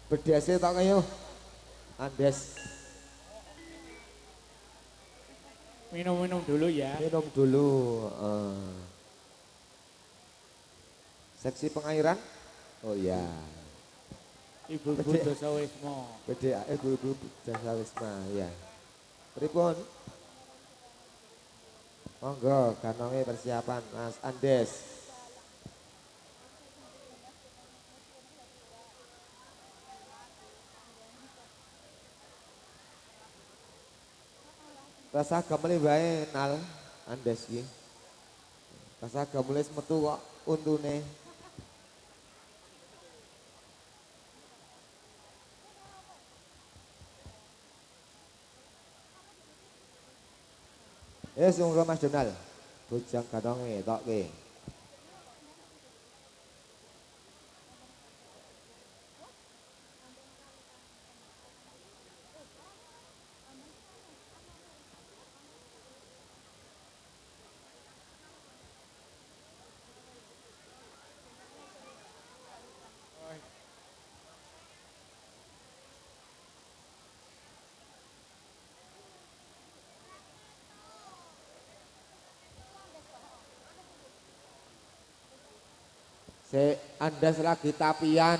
Bedesnya tak kayo. Andes. Minum-minum dulu ya. Minum dulu. Seksi pengairan? Oh iya. Ibu-ibu dosa wisma. PDA ibu-ibu jasa wisma ya. Pripun? Monggo kantonge persiapan Mas Andes. Rasa gamel wae nal Andes iki. Rasa gamel wis metu kok untune. Sungguh Mas Donal. Bujang kadonge tokke. Andes lagi tapian.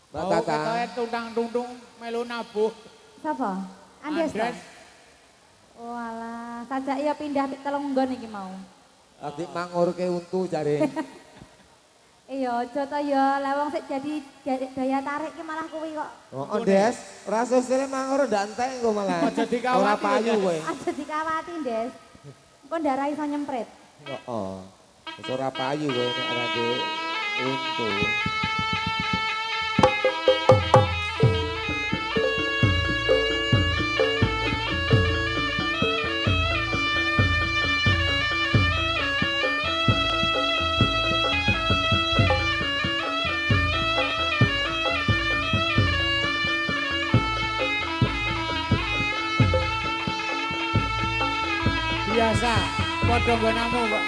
Mbak Oh, Tata. ketoke tundang-tundung melu nabuh. Sapa? Andes to? Andes. Oh alah, sajak ya pindah telung nggon iki mau. Lagi mangurke untu jare. Iya, aja to ya, lah wong sik jadi daya tarik ki malah kuwi kok. Oh, Des, rasa sire manggur ndak entek engko malah. Aja dikawati, Ora payu kowe. Aja dikawati, Des. Engko ndara iso nyemprit. Heeh. Wis ora payu kowe nek ora duwe untu. Biasa, padha nggonamu kok.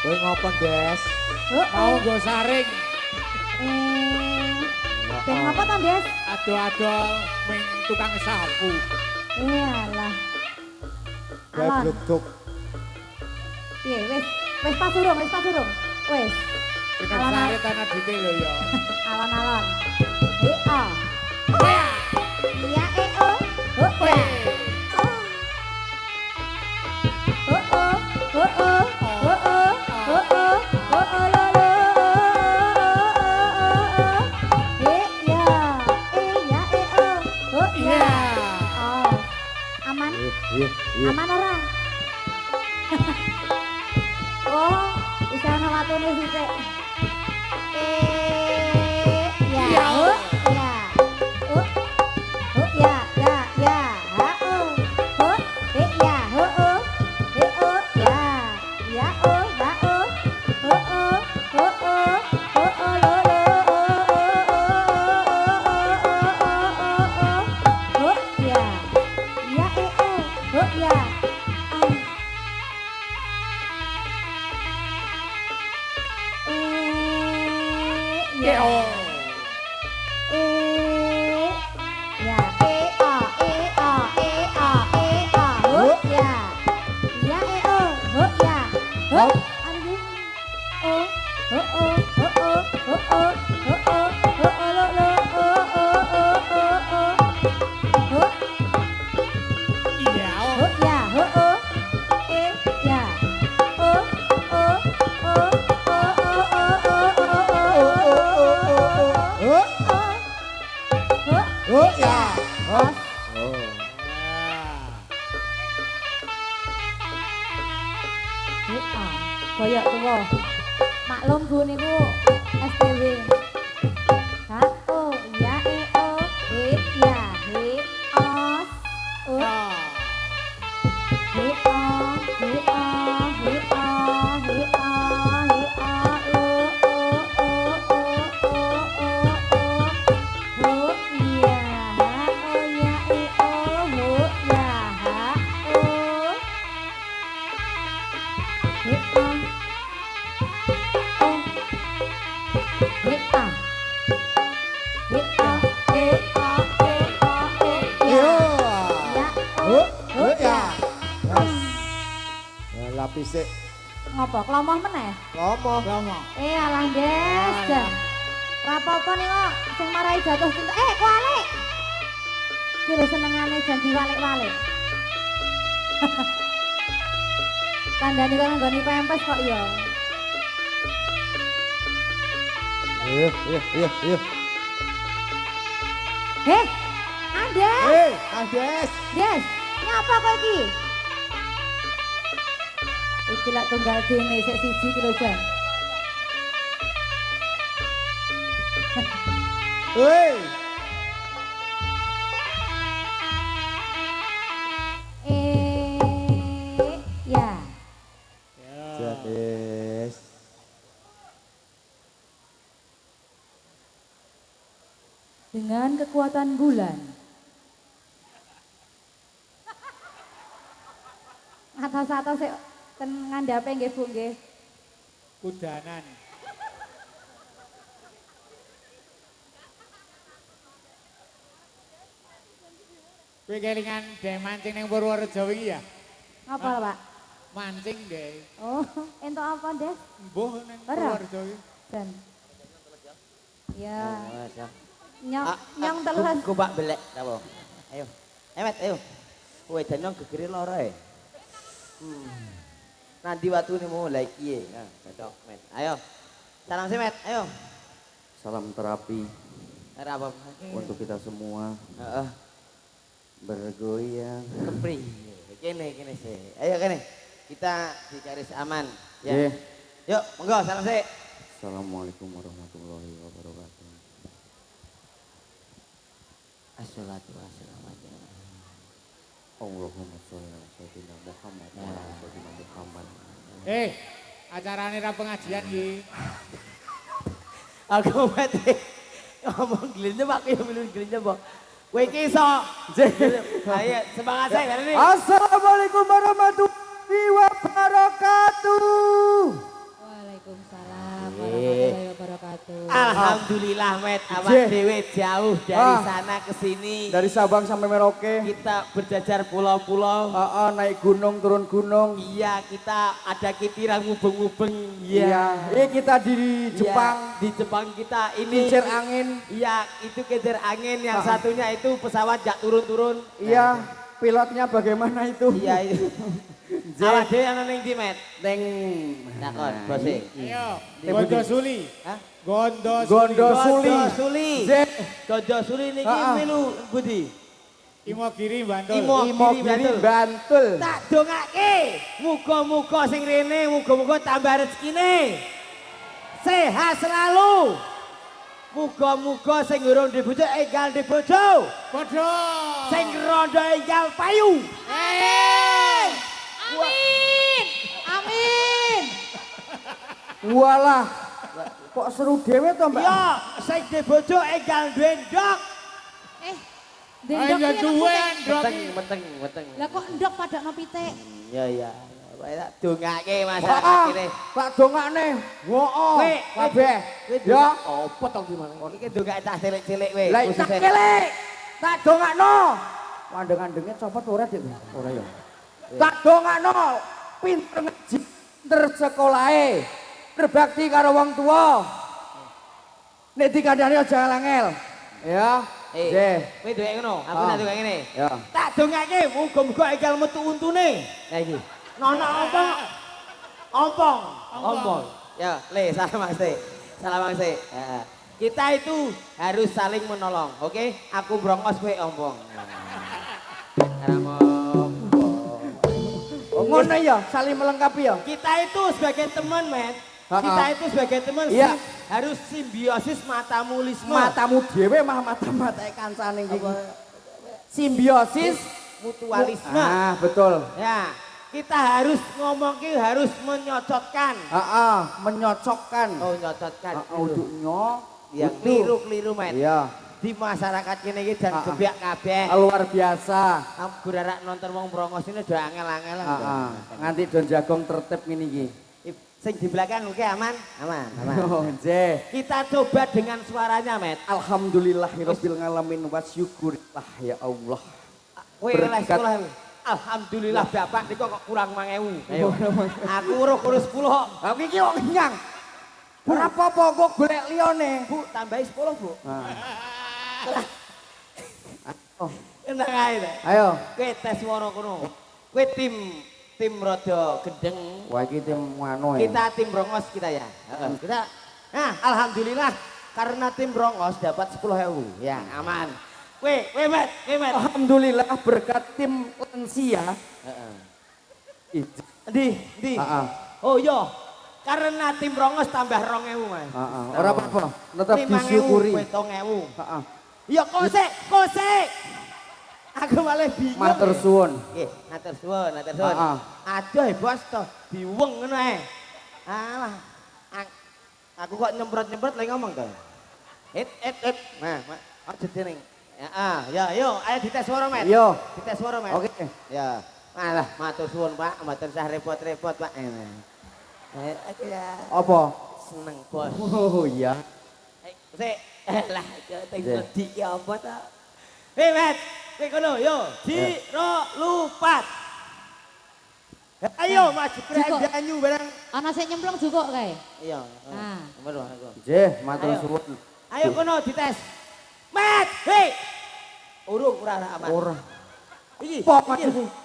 Kowe ngopo, Des? Mau nggo saring. Ben ngapa to, Des? Ado-ado ming tukang sapu. Iyalah. Kowe Alon. bluk-bluk. Piye, wis pas durung, wis pas durung. Wis. Dengan Alon-alon. sare tanah dite lho ya. Alon-alon. Iya. Wah. Iya, oh. Oh, Wah. ya. Oh, oh. Oh, oh. Oh, oh. Oh, oh. Oh, oh, lo, lo. Iya. Iya, oh. Oh, ya. Oh. Aman? Iya. Aman ora? Oh, bisa ana watune sithik. Ya. Ya. Oh, ya. Oh. Oh, ya, ya, ya. Ha, oh. Oh, ya. Oh, oh. Oh, ya. Ya, oh, ha, oh. Oh, oh. Oh, oh. Oh, oh, lo, lo. Oh, ya. Ya, oh. Oh, ya. Ya. Yo. A. Boyok tuwa. Maklum Bu niku STW. H O ya E O he ya he os o he o he o he o he o he o o o o ya o ya E O ho ya ha o he o Lapis sik. Ngopo klomoh meneh? Lomo. Alah Des, jan. Rapopo nih kok sing marahi jatuh cinta. Kualik. Ki lho senengane jan diwalik-walik. Kandhani kok nggoni pempes kok ya. Iya. Andes. Andes. Des, nyapa kok iki? Iki lak tunggal dene sik siji ki lho jan. Hei. Ya. Andes. Dengan kekuatan bulan. Atas-atas sik ten ngandhape nggih Bu nggih. Kudanan. Kowe kelingan dhewe mancing ning Purworejo wingi ya? Ngapa Pak? Mancing dhewe. Oh, entuk apa, Des? Mbuh ning Ora. Purworejo iki. Dan. Ya, Ya. nyong teles. Kupak belek apa? Ayo. Met, ayo. Kowe danong gegere lara e. Nanti waktu ini mau lagi ya. Nah, cocok, Met. Ayo. Salam sih, Met. Ayo. Salam terapi Ada apa? untuk kita semua Heeh. bergoyang. Kepri. Kene sih. Ayo kene. Kita di garis aman. Ya. Nggih. Yuk, monggo salam sih. Assalamualaikum warahmatullahi wabarakatuh. Assalatu wassalamu. Allahumma sholli ala sayyidina Muhammad wa ala sayyidina Muhammad. Acarane ra pengajian iki. Aku mati. Ngomong gelinnya Pak, ya belum gelinnya Pak. Kowe iki iso. Ayo, semangat saya hari ini. Assalamualaikum warahmatullahi wabarakatuh. Waalaikumsalam warahmatullahi wabarakatuh. Alhamdulillah, Met. Awak dewe jauh dari sana ke sini. Dari Sabang sampai Merauke. Kita berjajar pulau-pulau. Naik gunung, turun gunung. Iya, kita ada kitiran mubeng-mubeng. Iya. Ini kita di Jepang. Iya, di Jepang kita ini. Kincir angin. Iya, itu kincir angin. Yang satunya itu pesawat jak turun-turun. Iya. Pilotnya bagaimana itu? Iya, itu. Awak dewe ana ning ndi, Met? Neng. Takon, bose. Ayo, Gondo Suli. Hah? Gondo Gondo Suli. Suli. Suli. Gondo Suli niki milu Budi. Imogiri Bantul. Imogiri Bantul. Tak dongake. Muga-muga sing rene muga-muga tambah rezekine. Sehat selalu. Muga-muga sing urung di bojo enggal di bojo. Padha. Sing rondo enggal payu. Amin. Amin. Walah. Kok seru dewe to, Mbak? Ya, sing di bojo enggal duwe ndok. Dendok Ayo ki duwe enak ndok. Weteng. Lah kok ndok padakno pitik? Ya. Wae tak dongake Mas Wah, akhire. tak dongakne. Woo, kabeh. Ya. Apa to gimana? Iki dongake cah cilik-cilik kowe. Lah tak cilik. Tak dongakno. Wandeng-andenge copot ora, Dik? Ora ya. Tak dongakno. Pinter ngaji, pinter sekolahe. Berbakti karo wong tuwa. Nek dikandani aja angel. Ya. Kowe duwe ngono, aku tak duwe ngene. Ya. Tak dongake muga-muga enggal metu untune. Lah iki. Nono ompong. Ya, Le, salam Mas. Salam Mas. Kita itu harus saling menolong, oke? Aku brongos kowe ompong. Karena ompong. Ngono ya, saling melengkapi ya. Kita itu sebagai teman, Met. Ha-ha. Kita itu sebagai teman Iya. harus simbiosis matamulisme. Matamu dhewe mah mata-mata kancane iki. Simbiosis Mutualisme. Ah, betul. Ya, kita harus ngomong ki harus menyocotkan. Heeh, menyocokkan. Oh, nyocotkan. Untuk nyok Yang keliru-keliru, Met. Iya. Di masyarakat kini iki jan geblek kabeh. Luar biasa. Gurarak nonton wong brongos ini udah angel-angel. Heeh. Nganti don jagong tertib ngene iki. Sing di belakang oke aman? Aman, aman. Oh, nggih. Kita coba dengan suaranya, Met. Alhamdulillahirabbil alamin wa syukurillah ya Allah. Kowe oleh Berkat. sekolah. Alhamdulillah Bapak niku kok kurang 5.000. Ayo. Aku urus 10 kok. Aku iki kok kenyang. Ora apa-apa kok golek liyane. Bu, tambahi 10, Bu. Oh, Enak ae. Ta. ayo. Kowe tes swara kono. Kowe tim rada gendeng. Wah iki tim anu ya. Kita tim brongos kita ya. Kita nah, alhamdulillah karena tim brongos dapat 10.000. Ya, aman. Kowe Met. Alhamdulillah berkat tim lansia. Heeh. Itu. Di. Heeh. Oh iya, karena tim brongos tambah 2.000, Mas. Heeh. Ora apa-apa, tetap 5.000, disyukuri. 7.000. Heeh. Ya kosek. Aku malah bingung. Matur suwun. Nggih, matur suwun. Heeh. Aduh, bos toh, diweng ngono ae. Alah. Aku kok nyemprot-nyemprot lagi ngomong to. Hit. Nah, aja dening. Ya, yo, ayo dites suara, Met. Yo. Dites suara, Met. Oke. Ya. Alah, matur suwun, Pak. Matur sah repot-repot, Pak. Aku ya Apa? seneng, Bos. Oh iya. Sik, lah, tinggal di apa ta? Hei, Met. Kowe kono, yo. Jiro lupat. Ayo, maju Jiko. banyu barang. Ana sing nyemplung juga kae. Iya. Ah. Nomor aku. Nggih, matur Ayo. suwun. Ayo kono dites. Met, hei. Urung ora aman. Ora. Iki. Apa,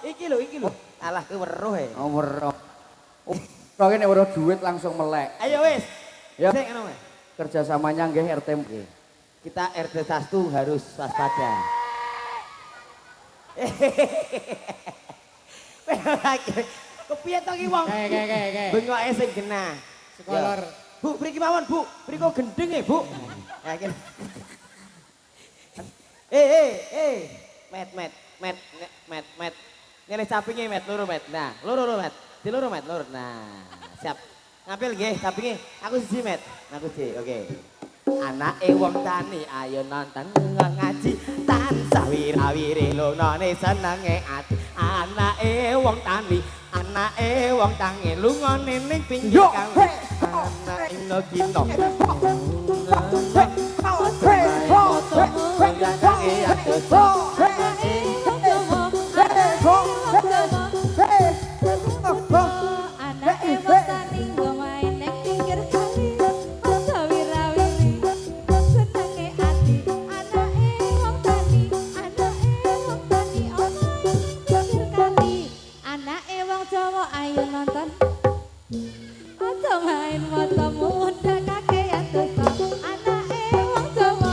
Iki lho. Alah kowe weruh he. Nomor. Kok nek ora duit langsung melek. Ayo wis. Ya. Sik ngono, Met. Kerjasamanya nggih RT. Kita RT 1 harus waspada. Kepiye to ki wong? Kayak. Bengoke sing genah. Sekolor. Ya. Bu, mriki mawon, Bu. Mriko gendeng e, Bu. Yakin. Met. Ngene sampinge Met, loro Met. Nah, loro Met. Di loro Met, loro. Nah, siap. Ngambil nggih sampinge. Aku siji Met. Aku siji. Oke. Anake wong tani ayo nonton ngaji tansah wirawiri lunane senenge ati. Anake wong tani lungane ning pinggir kali. Anake ngogino. Anake wong tani nggo main ning pinggir kali. Masa wirawiri senenge ati. Anake wong tani ana ing pinggir kali. Anake wong Jawa ayo nonton. Aja main motomu udah kakean dosa. Anake wong Jawa.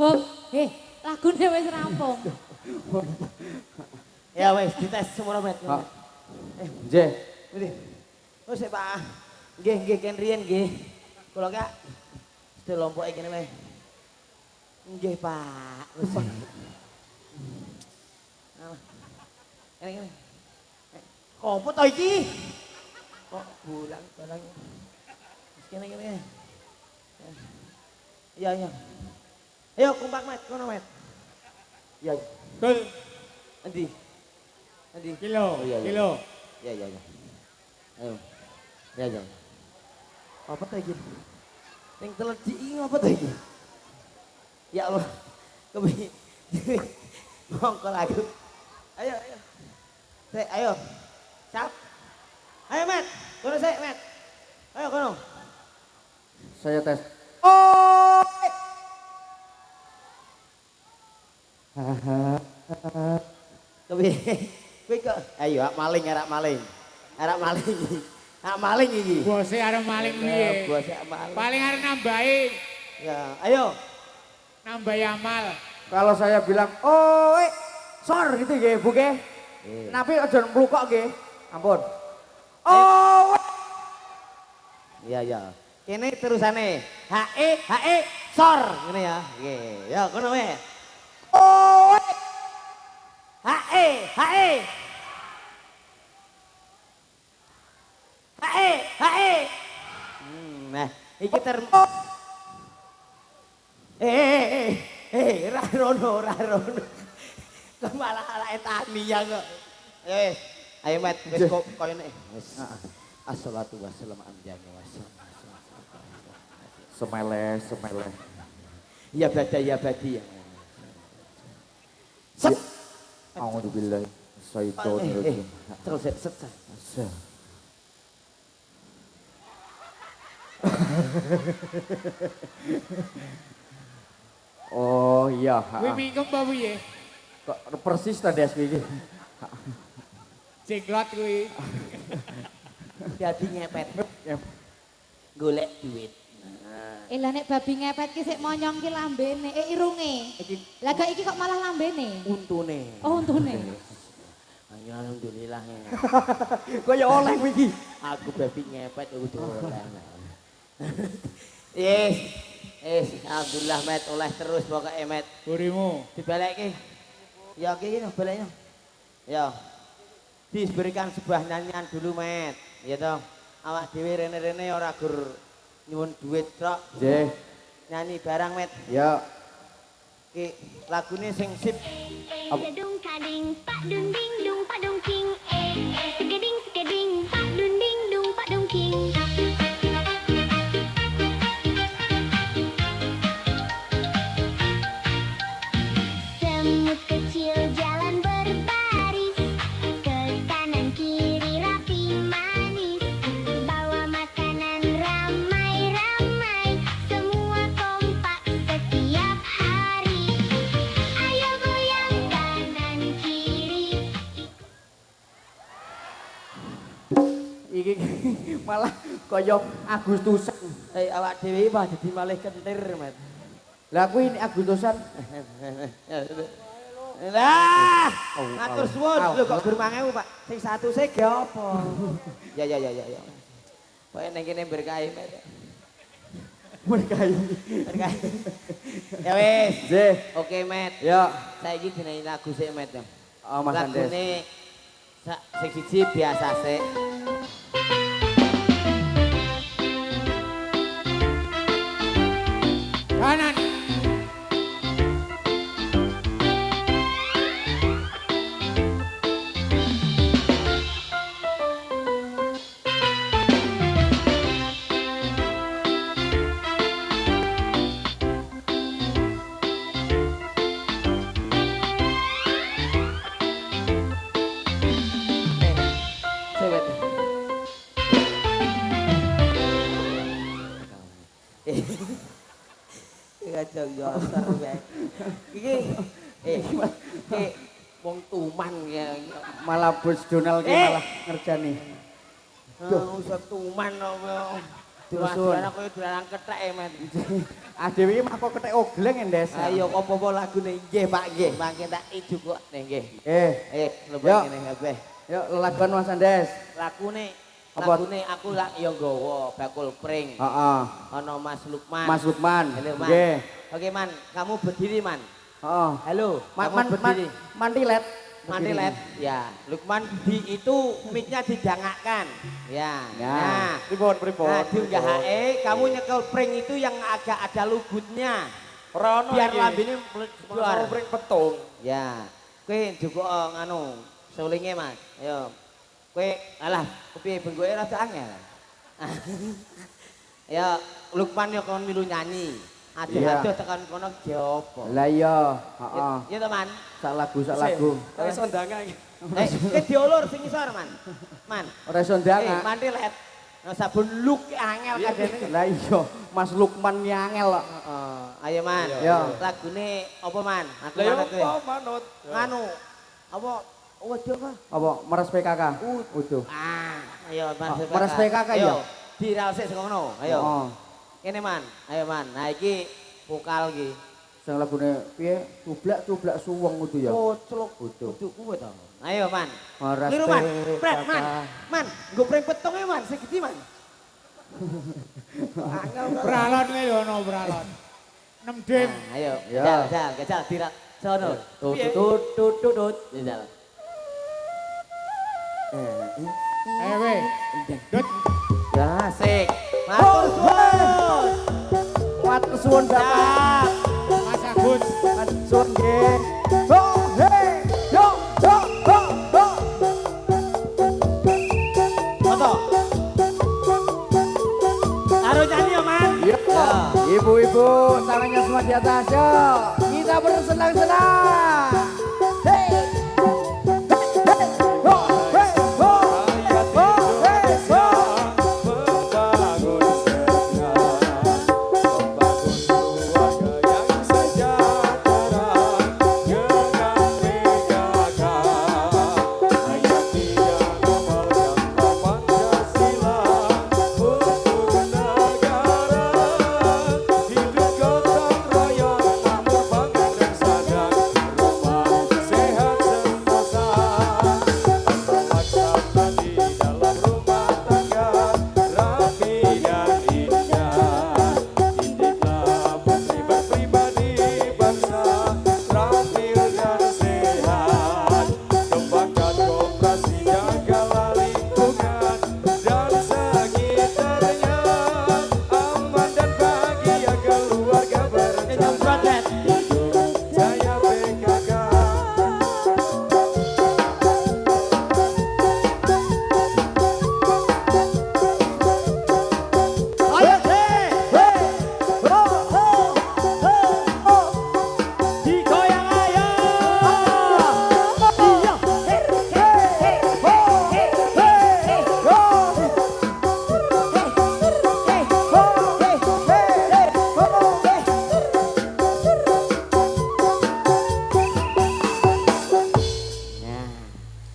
Hop, lagune wis rampung. Ya wes dites semua Met. Nggih. Ini. Oh sik Pak. Nggih ken riyen nggih. Kula kak sedaya lompoke kene wae. Nggih Pak. Wis. Kene. Kopo to iki? Kok bulang barang. Wis kene. Iya. Ayo kumpak Met, kono Met. Iya. Kul. Endi? Kilo. Oh, iya. Kilo. Ya. Ayo. Ya. Apa teh iki? Ning teledi iki apa teh iki? Ya Allah. Kebi. Mongko lagu. Ayo. Sik, ayo. Siap. Ayo, Met. Kono sik, Met. Ayo kono. Saya tes. Oh. Kebi. Kowe kok ayo maling. Arek maling. Hak maling iki. Bose arep maling piye? Bos hak maling. Paling arep nambahi, Ya, ayo. nambahi amal. Kalau saya bilang, oh sor gitu nggih, Bu nggih. Napi aja mlukok nggih. Ampun. Oh, Iya, iya. Kene terusane. Hae, sor. Ngene ya. Nggih. Ya, kono wae. oh, Hae. Nah, iki ra rono. Kok malah alake taniya kok. Ayo Mat, wis kok koyone. Wis. Assalatu wassalamu ala semele. Ya badi. Sep. Alhamdulillah. Syaitonirrajim. Terus set. Oh iya. Kuwi mingkem apa piye? Kok persis tadi iki. Jenglot kuwi. Jadi ngepet. Golek duit. Lah nek babi ngepet ki sik monyong ki lambene, irunge. Lah gak iki kok malah lambene. Untune. Oh, untune. Ayo alhamdulillah. Kaya oleh kuwi iki. Aku babi ngepet kudu oleh. Yes. Alhamdulillah Met oleh terus pokoknya Met. Burimu. Dibalekke. Ya iki baleknya. Ya. Diberikan sebuah nyanyian dulu Met. Ya toh. Awak dhewe rene-rene ora gur nyuwun duit tok. Nggih. Nyanyi barang Met. Ya. Ki lagune sing sip. Sedung kading pak dun ding dung pak dung king sekeding pak dun ding dung pak dung king. Semut kecil jalan berbaris ke kanan kiri rapi manis bawa makanan ramai-ramai semua kompak setiap hari. Ayo goyang kanan kiri. Iki malah kaya Agustusan. Awak dhewe mah dadi malih kentir Met. Lah kuwi Agustusan. Lah, matur suwun Au. lho kok gur 5.000 Pak. Sing 100 ge apa? Ya. Pokoke ning kene berkahi Met. Berkahi. Berkahi. Ya wis. Nggih. Oke Met. Ya. Saiki dinyanyi lagu sik Met. Oh, Mas Andes. Lagune sing siji biasa sik. Kanan. Sewet. Kacang josar bae. Iki wong tuman ya. Malah bos Donald ki malah ngerjani. Usah tuman apa. Dusun. Dolanan koyo dolanan kethek Met. Adewe iki mah kok kethek ogleng Ndes. Ayo apa-apa lagune nggih Pak nggih. Mangke tak ijuk kok nggih. Lebih Yo. ngene kabeh. Yuk lelagon Mas Andes. Lagune Apa? aku lak ya nggawa bakul pring. Heeh. Ana Mas Lukman. Mas Lukman. Halo Man. Nggih. Oke Man, kamu berdiri Man. Heeh. Halo, kamu berdiri. Mantilet. Mandilet. Ya, Lukman di itu mic-nya didangakkan. Ya. Nah, pripun. nah diunggahake kamu nyekel pring itu yang agak ada lugutnya. Biar lambene keluar. pring petung. Ya. Kowe njupuk nganu sulinge Mas. Ayo. Kowe alah kepiye bengoke rada angel. Ya Lukman yo kon milu nyanyi. Aduh-aduh tekan kono ge apa? Lah iya, heeh. Ya teman. Sak lagu. Wis ondanga iki. Diulur sing isor Man. Man. Ora iso ndang. Mandilet. Nah, sabun luk angel kadene. Lah iya, Mas Lukman nyangel kok. Heeh. Ayo Man. Yo. Lagune apa Man? Aku Lah yo manut kowe. apa manut? Nganu. Apa? Waduh apa? Apa meres PKK? Uduh. Ayo man. Meres PKK ya. Ayo. Viral sik saka kono. Ayo. Oh. Kene man. Ayo man. Nah iki vokal iki. Sing lagune piye? Cublak suwung kudu ya. Koclok Kudu. kudu kuwe to. Ayo man. Meres Liru man. Pret PKK. man. Man, nggo pring petong e man, sing gede man. Angel kok. Bralon kuwi lho ono bralon. 6 dim. Nah, ayo. Ya. Gajal dirak sono. Tut Piye? tut tut tut tut. Gajal. Ayo we. Dut. Ya, Asik. Matur suwun. matur suwun Bapak. Mas Agus. Matur suwun nggih. Ho he yo ho ho ho. Foto. Karo nyanyi ya, Man. Ya. Ibu-ibu, tangannya semua di atas, yuk. Kita bersenang-senang. Hey. Hey. Ho, hey, ho. Ho, hey, ho.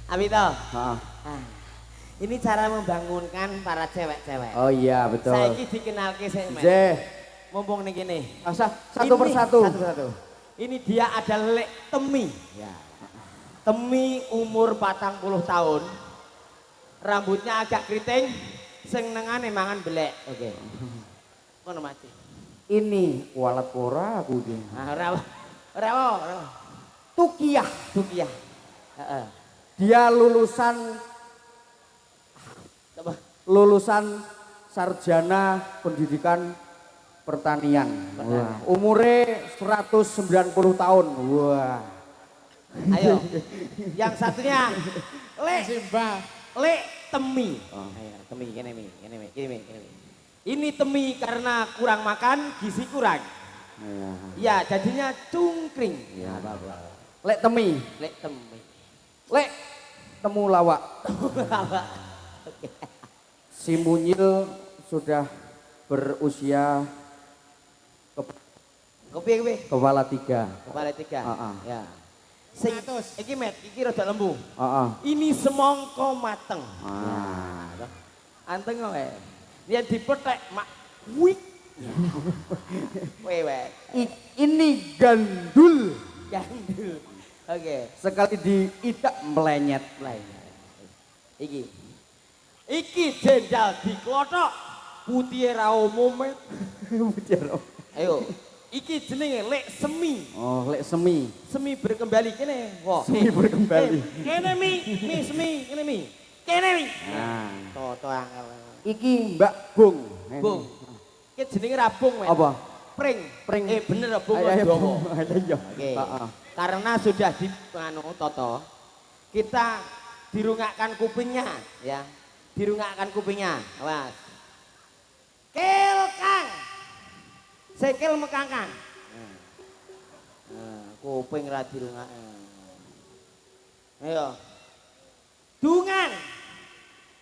Abito. Ah. Ini cara membangunkan para cewek-cewek. Oh iya, betul. Saiki dikenalke sik, Men. Zeh. Mumpung ning kene. Satu persatu. Ini dia ada Lek Temi. Ya. Temi umur 40 tahun. Rambutnya agak keriting, sing nengane mangan belek. Oke. Ngono mati. Ini walat ora aku iki. Nah, ora. Tukiah. Tukiah. Heeh. Dia lulusan Coba. sarjana pendidikan pertanian. Pertanian. Wah, umure 190 tahun. Wah. Ayo. Yang satunya Simbah. Lek Temi. Ayo, Temi kene mi. Ini Temi karena kurang makan, gizi kurang. Ya, jadinya cungkring. Ya, Lek Temi. Lek Temi. Lek temu lawak. Si Munyil sudah berusia Kopi. kepala 3. Kepala 3. Ya. Sing 100. iki Met, iki rada lembu. Heeh. Ini semongko mateng. Ah. Ya. Anteng kok. Dia dipethek mak wik. Wewek. Ini gandul. Gandul. Oke. Sekali diidak melenyet. Iki jendal diklothok. Putih ra umum. Ayo. Iki jenenge Lek Semi. Oh, Lek Semi. Semi berkembali kene. Wah. Semi berkembali. Kene mi Semi, kene mi. Kene mi. Nah. Toto angel. Iki Mbak Bung. Bung. Iki jenenge rabung, Men. Apa? Pring. Pring. Bener Bung Ayo, Dawa. Iya. Oke. Heeh. Karena sudah di Toto, kita dirungakkan kupingnya, ya. Dirungakkan kupingnya. Awas. Kel Kang. Sekel mekangkang. Kuping ra dirungak. Ayo. Dungan.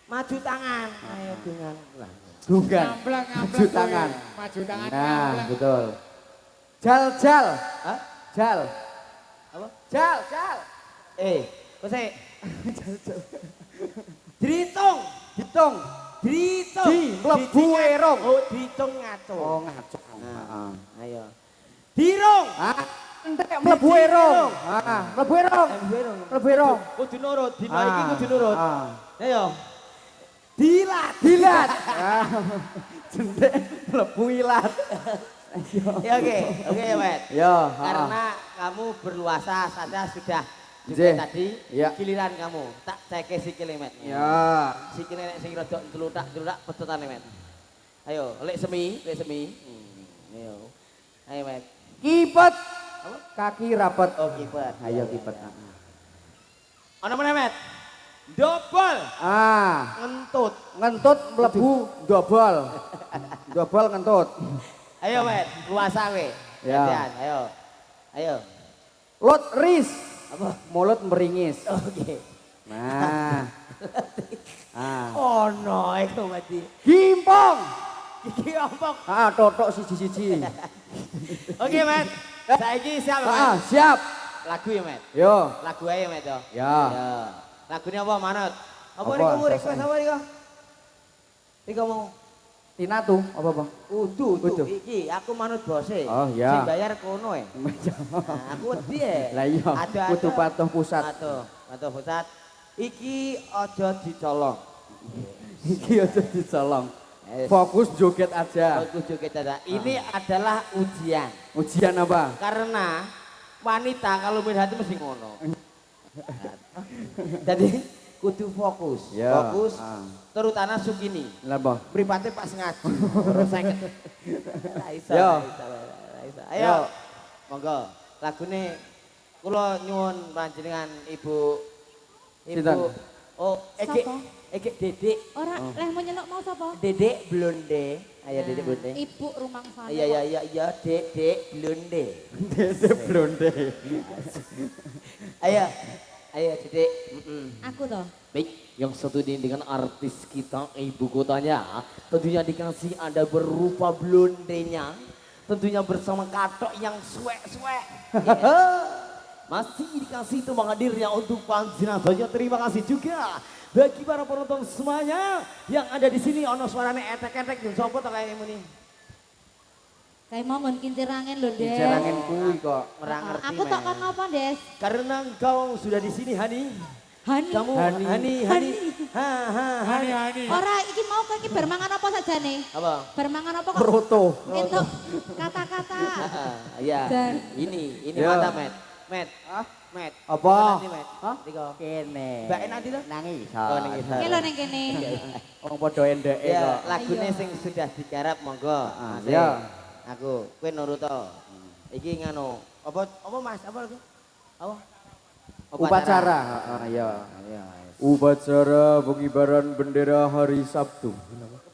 Maju tangan. Ayo dungan. Dugan. Ngamplak. Maju tangan. Maju tangan. Nah, ngamplak. betul. Jal. Hah? Jal. Apa? Jal. Kok sik? Dihitung. ditung. Ditung. Di mlebu erong. Oh, ditung ngaco. Oh, ngaco. Nah, ayo. Dirung. Ah, entek mlebu erong. Ah, mlebu erong. Mlebu erong. Kudu nurut, dina iki kudu nurut. Ayo. Dilat, dilat. Ah, jendek mlebu ilat. Ya oke ya, Met. Ya, Karena kamu berluasa saja sudah juga Jeh. tadi, Ya. giliran kamu. Tak cek sikile, Met. Ya. Sikile nek sing rada celutak petutane, Met. Ayo, lek semi. Ayo. Ayo, Met. Kipet. Kaki rapet. Oh, kiper. Ayo kipet. Ono meneh, Met. Dobol. Ah, Ngentut. ngentut mlebu dobol. Dobol ngentut. Ayo, Met. Luasa we. Ya. Gantian, ayo. Ayo. Lot ris. Apa? Mulut meringis. Oke. Nah. Ah. Oh no, iku mati. Gimpong. Iki ompong. Ah, totok siji-siji. Oke, Met. Saiki siap, Met. Ah, siap. Lagu ya, Met. Yo. Lagu aja, Met, yo. Ya. Ya. Lagunya apa, Manut? Apa Apa? nih kamu request apa nih kok? Ini kamu Tina tuh apa bang? udu. Udu. Iki aku manut bose. Oh, ya. Sing bayar kono ya. Nah, aku wedi ya. Lah iya. Kudu patuh pusat. Patuh pusat. Iki aja dicolong. Iki aja dicolong. Yes. Fokus joget aja. Aku joget ada. Ini adalah ujian. Ujian apa? Karena wanita kalau main hati mesti ngono. Jadi kudu fokus. Ya. Fokus. Terutama Sukini. Lah bang. Pripate pas ngaji. Terus saya Yo. Ayo. Monggo. Lagune kula nyuwun panjenengan Ibu. Sinten? Oh, Ege. Sapa? Ege Dedek. Ora leh mau nyeluk mau sapa? Dedek Blonde. Ayo Dedek Blonde. Ibu rumangsane. Iya, Dedek Blonde. Dede blonde. Ayo. Ayo Dedek. Aku toh. Baik, yang satu ini dengan artis kita ibu kotanya. Tentunya dikasih ada berupa blondenya. Tentunya bersama katok yang suek-suek. Masih dikasih itu menghadirnya untuk panjenengan saja. Terima kasih juga bagi para penonton semuanya yang ada di sini. Ono suarane etek-etek yang sopo to kayak ini. Kayak mau ngon kincir angin lho, Des. Jangan kuwi kok. Ora ngerti. Aku tak kan apa, Des? Karena engkau sudah di sini, Hani. Hani. Kamu Hani. Hani. Hani. Ora iki mau kok iki bar mangan apa sajane? Apa? Bar mangan apa kok? Proto. Itu kata-kata. Iya. Dan Ini Ya. mata Met. Met. Met. Apa? Nanti Met. Hah? Diko. Kene. Mbak nanti tuh. Nangis. Oh, nangis. iki lho ning kene. Wong padha endeke Ya, kok. lagune Ayo. sing sudah digarap monggo. Mas. ya. Aku, kowe nurut to. Iki nganu, apa Mas? Apa lagu? Apa? Upacara. Iya. Upacara pengibaran bendera hari Sabtu.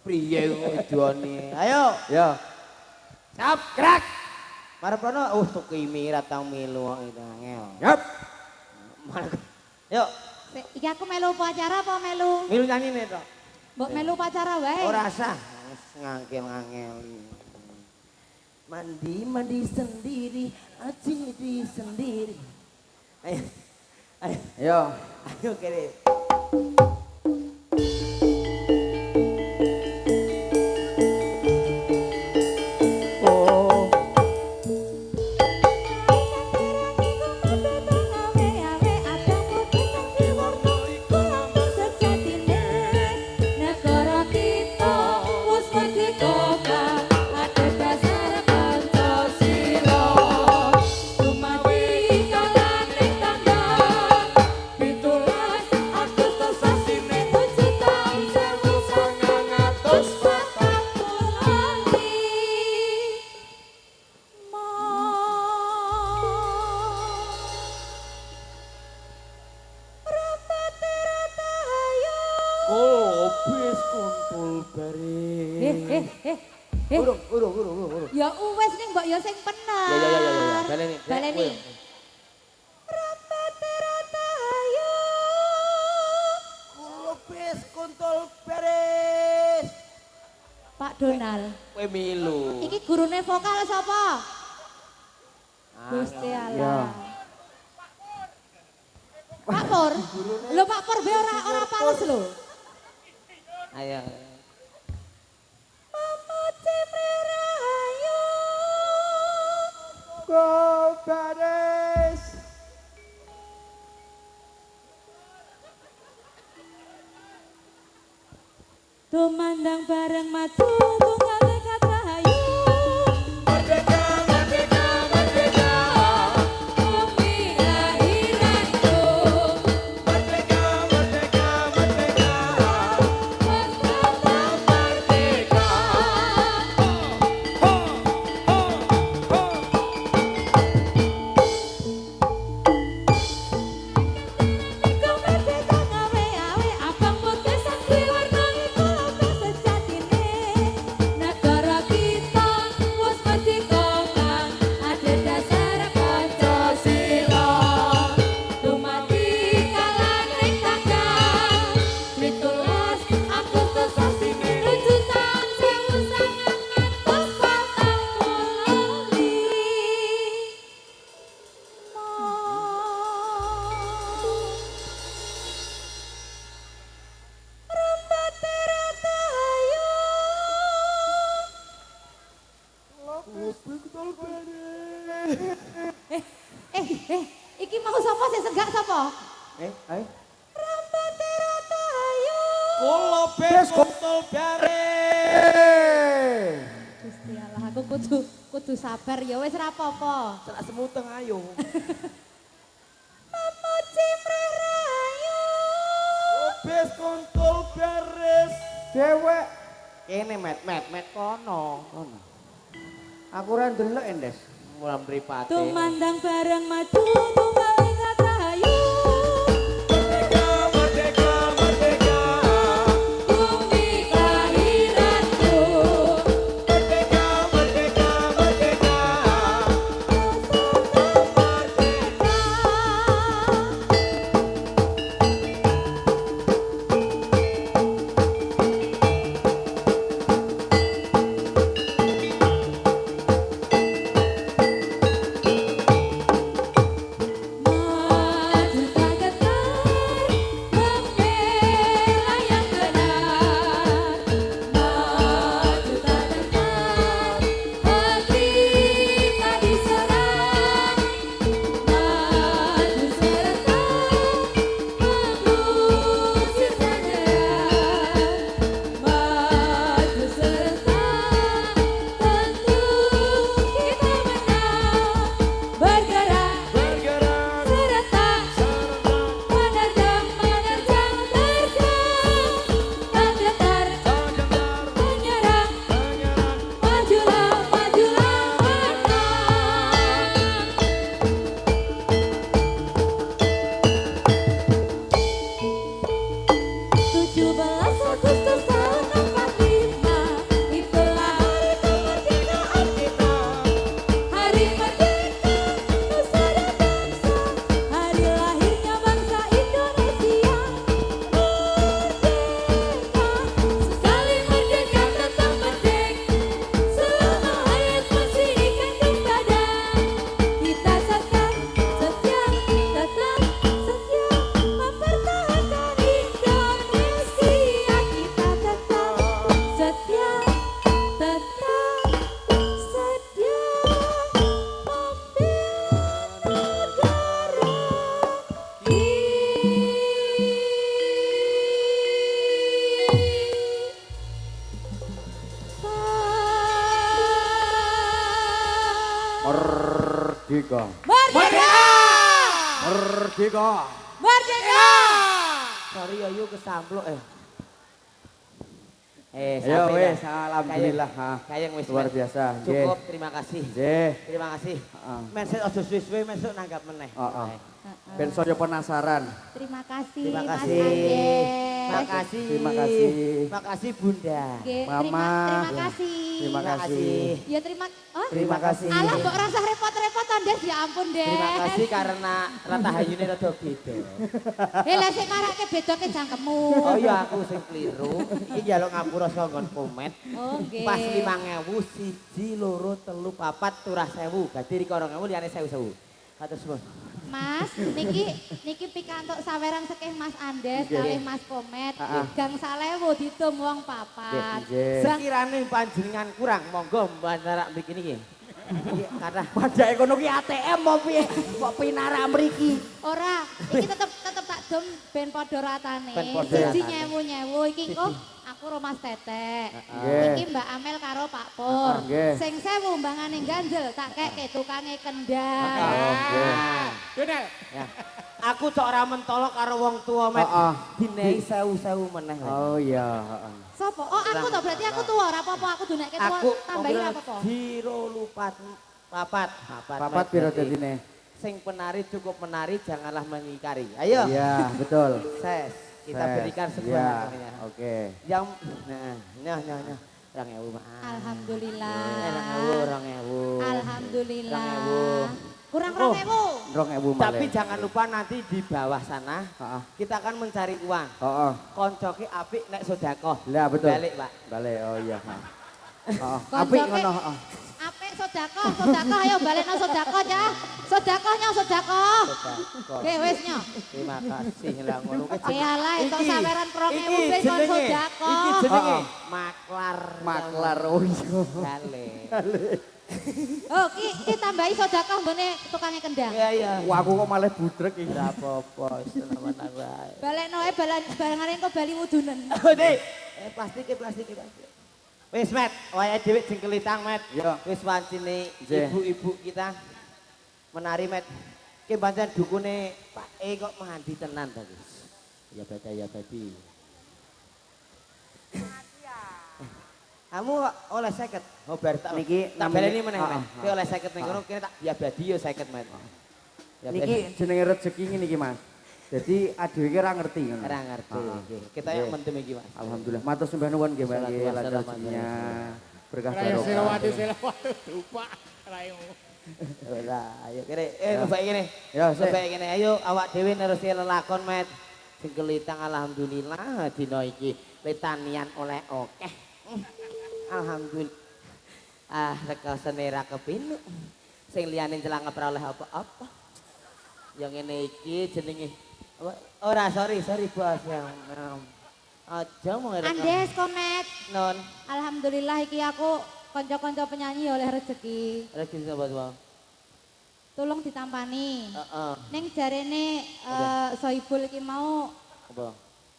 Priye idone. Ayo, Ya. siap, gerak. Marepono, tukimi ratang milu itu angel. Yap. Yuk, Iki aku melu upacara apa melu? milu nyanyi nih to. Mbok melu upacara wae. Ora sah. Ngangkel-ngangel. Mandi sendiri, acing sendiri. Ayo, ayo, Ayo. ayo kere. Oh. Negara kita wis merdeka, atas dasar Pancasila. Dumadi kalan ning tangga, 17 Agustus sasine 7 taun 1945. Kopis kumpul bari. Urung. Ya wes ning mbok ya sing bener. Ya. Baleni. Baleni. Rapate ratahayu. Kopis kuntul beres. Pak Donald. Kowe milu. Iki gurune vokal sapa? Gusti Ya. Allah. Pak Pur. Lho Pak Pur be ora pales lho. Ayo. Go Baris. Tumandang bareng maju tunggal nekat rahayu. Merdeka, merdeka, merdeka. Bumi lahiranku. Merdeka, merdeka, merdeka. Bersama merdeka. Kau merdeka ngawe-awe abang putih sakti warna iku lopes sejatine. Negara kita wis merdeka kang ada dasar Pancasila. Dumadi kalan ring tanggal 17 Agustus rujukan 1945. Iki mau sapa sing senggak sapa? Ayo. Rambate rata ayu. Kulo betul bare. Gusti Allah, aku kudu sabar ya wis ora apa-apa. Selak semuteng ayo. Memuji mrerayu. Obes kontul beres. Dewek. Kene met kono. Ono. Aku ora ndelok Endes. Mulam mripate. Tumandang bareng maju tunggal nekat rahayu. Merdeka, merdeka. Bumi kelahiranku. Merdeka, merdeka, merdeka. Maju tak getar, membela yang benar. Maju tak getar, negeri tak diserang. Maju serentak, mengusir penjara. Maju serentak, tentu kita menang. Bergerak serentak, menerjang terjang, tak getar, menyerang, majulah menang. 17 Agustus tahun 45, itulah hari kemerdekaan kita. Hari merdeka nusa dan bangsa, hari lahirnya bangsa Indonesia. Merdeka, sekali merdeka tetap merdeka. Selama hayat masih dikandung badan, kita tetap setia, mempertahankan Indonesia. Kita tetap setia, setia membela Merdeka. Merdeka! Merdeka. Merdeka! Sorry ayo kesamplok Ayo sampai wes, dah. alhamdulillah. ha. Kayang wis Luar Met. biasa. Cukup, terima kasih. Nggih. Terima kasih. Heeh. Mesut aja suwe-suwe mesuk nanggap meneh. Heeh. Ben saya penasaran. Terima kasih, Terima Mas kasih. Andes. Makasih. Terima kasih. Makasih Bunda. Nggih, Mama. terima kasih. Terima kasih. Ya oh? Terima kasih. Alah mbok rasa repot-repot Andes, ya ampun deh. Terima kasih karena rata hayune rada beda. Lah sik marake bedake jangkemmu. Oh iya aku sing kliru. Iki njaluk ngapura saka nggon komet. Oh nggih. Pas 5.000 1 2 3 4 turah 1000. Dadi riko 2.000 liyane 1000. Hatur suwun. Mas, niki pikantuk saweran sekeh Mas Andes kalih Mas Komet. Gang 1000 ditum wong papat. Sekirane panjenengan kurang monggo mbantara mriki niki. Iki kathah Padahal kono ki ATM mau piye? Kok pinarak mriki? Ora, iki tetep tak dom ben padha ratane. Ben padha Siji ratane. nyewu-nyewu iki engko aku ro Mas Tetek. Nggih. Iki Mbak Amel karo Pak Pur. Nggih. Sing 1000 mbangane ganjel tak keke tukange kendang. Donel. ya. Aku cok ora mentolo karo wong tuwa met. Heeh. Dinehi 1000 meneh. Met. Oh iya, heeh. Sopo? Oh aku to berarti aku tua ora apa-apa aku dunekke tua Aku tambahin ora apa-apa. Jiro lupat papat. Papat Met. piro dadine? Sing penari cukup menari janganlah mengingkari. Ayo. Iya, betul. Ses. Kita Ses. berikan sebuah Iya, namanya. oke. Yang nah. 2000 maaf. Alhamdulillah. 2000. Alhamdulillah. 2000. Kurang Oh. 2000. 2000 malih. Tapi jangan lupa nanti di bawah sana Heeh. kita akan mencari uang. Heeh. Koncoki apik nek sedekah. Lah betul. Balik, Pak. Balik. Oh iya, heeh. Heeh. Koncoke- Apik ngono, heeh. Apik sedekah ayo balikno sedekah ya. Sedekahnya sedekah. Sedekah. Oke wis nyo. Terima kasih lah ngono ki. Iyalah itu Iki- saweran 2000 iki ben kon jenenge- sedekah. Iki jenenge Heeh. maklar. Maklar. Oh iya. Balik. Oh, ki tambahi sedekah nggone tukange kendang. Iya iya. Wah, aku kok malah budrek iki. Ora apa-apa, selamat wae. Balekno ae barangane engko bali wudunen. Oh, Dik. Plastik. Wis, Met, wayahe dhewe jengkelitang, Met. Iya. Wis wancine Nggih. ibu-ibu kita menari, Met. Ki pancen dukune Pak E kok mandi tenan to, Guys. Ya baby. Kamu oleh 50. Oh, bar tak. Niki tak namanya- baleni meneh, Met. Heeh, Ki oleh 50 ning kono kene tak ya badi yo 50, Met. Ya Niki jenenge rezeki ngene iki, Mas. Jadi adewe iki ora ngerti ngono. ora ngerti. Heeh. Nggih. Kita yang Nggih. mendem iki, Mas. Alhamdulillah, matur sembah nuwun nggih, Mbak. Salatu Nggih, wassalam lancar ala rezekinya. Berkah Raya barokah. selawatu lupa raimu. Ora, ayo kene. Mbak kene. Ya, sik. Mbak kene. Ayo awak dhewe nerusi lelakon, Met. Sing kelitang alhamdulillah dina iki letanian oleh akeh. Alhamdulillah. Rekosane ra kepinu. Sing liyane celang ora oleh apa-apa. Yang ngene iki jenenge apa? Ora, sorry Bos. Aja mau ngerti. Andes Komet. Non. Alhamdulillah iki aku kanca-kanca penyanyi oleh rezeki. Rezeki sapa, Bos? Tolong ditampani. Heeh. Ning jarene Soibul iki mau Apa?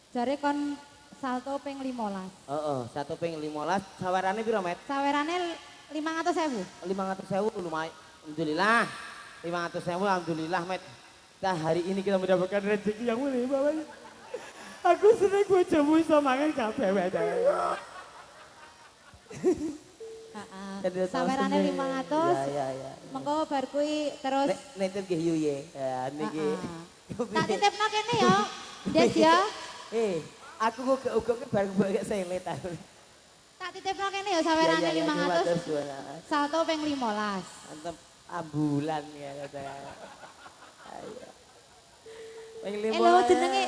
jare kon salto ping 15. Heeh, 1 ping 15 sawarane piro, Met? Sawerane 500.000. 500.000 lumayan. Alhamdulillah. 500.000 alhamdulillah, Met. Nah, hari ini kita mendapatkan rezeki yang mulia, Bapak. Aku seneng bojomu iso mangan kabeh, Met. Heeh. Sawerane 500. Ya. Mengko bar kuwi terus Nek nitip nggih yu ye. Ya niki. tak titipno kene ya. Des ya. Aku kok gak bareng mbok selet aku. Tak titipno kene ya sawerane 500. 500. Salto ping 15. Mantep ambulan ya kata. Ayo. Ping Lho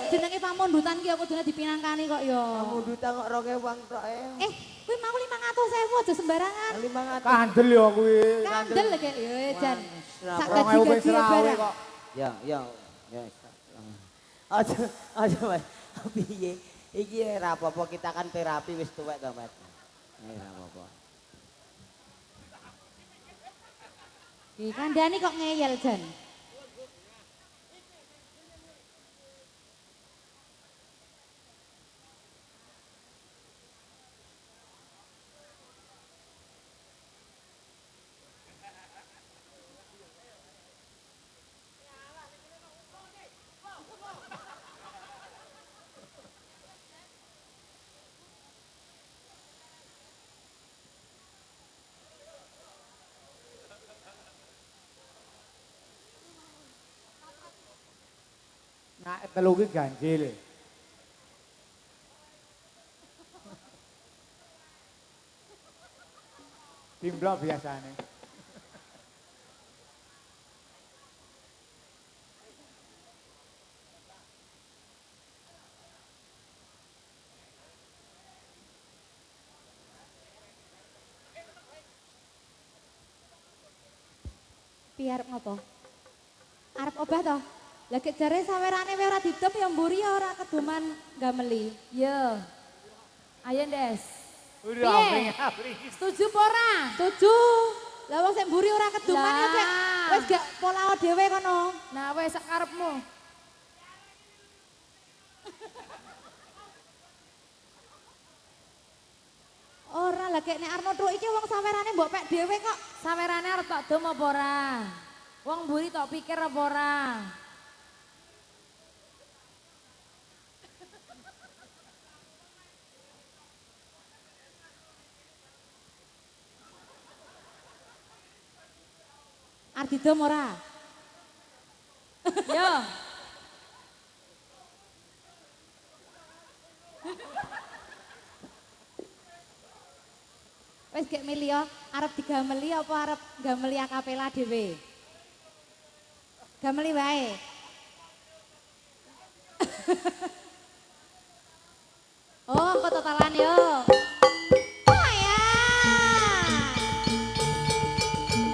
jenenge pamundutan ki aku dene dipinangkani kok ya. Kamu duta kok 2.000 tok Kuwi mau 500.000 aja sembarangan. 500. Kandel ya kuwi. Kandel kayak yo jan. Sak 2000 gaji-gaji wis rawe barang. kok. Ya. Aja Mas. Piye? Iki ora apa-apa kita kan terapi wis tuwek to, Mas. Ora apa-apa. Iki kandhani kok ngeyel jan. Nak telu ki ganjil. Timblok biasane. Piye arep ngopo? Arep obah toh? Lah gek jare sawerane wae ora didem ya mburi ya ora keduman gameli. Yo. Ayo Des. Piye? Setuju apa ora? Setuju. Lah wong sing mburi ora keduman ya kek wis gak pola dhewe kono. Nah wis sak karepmu. Ora lah kek nek Arno truk iki wong sawerane mbok pek dhewe kok. Sawerane arep tak dom apa ora? Wong mburi tok pikir apa ora? Arep didom ora? Yo. Wes gek milih yo, arep digameli apa arep gameli akapela dhewe? Gameli wae. Oh, kok totalan yo. Oh ya.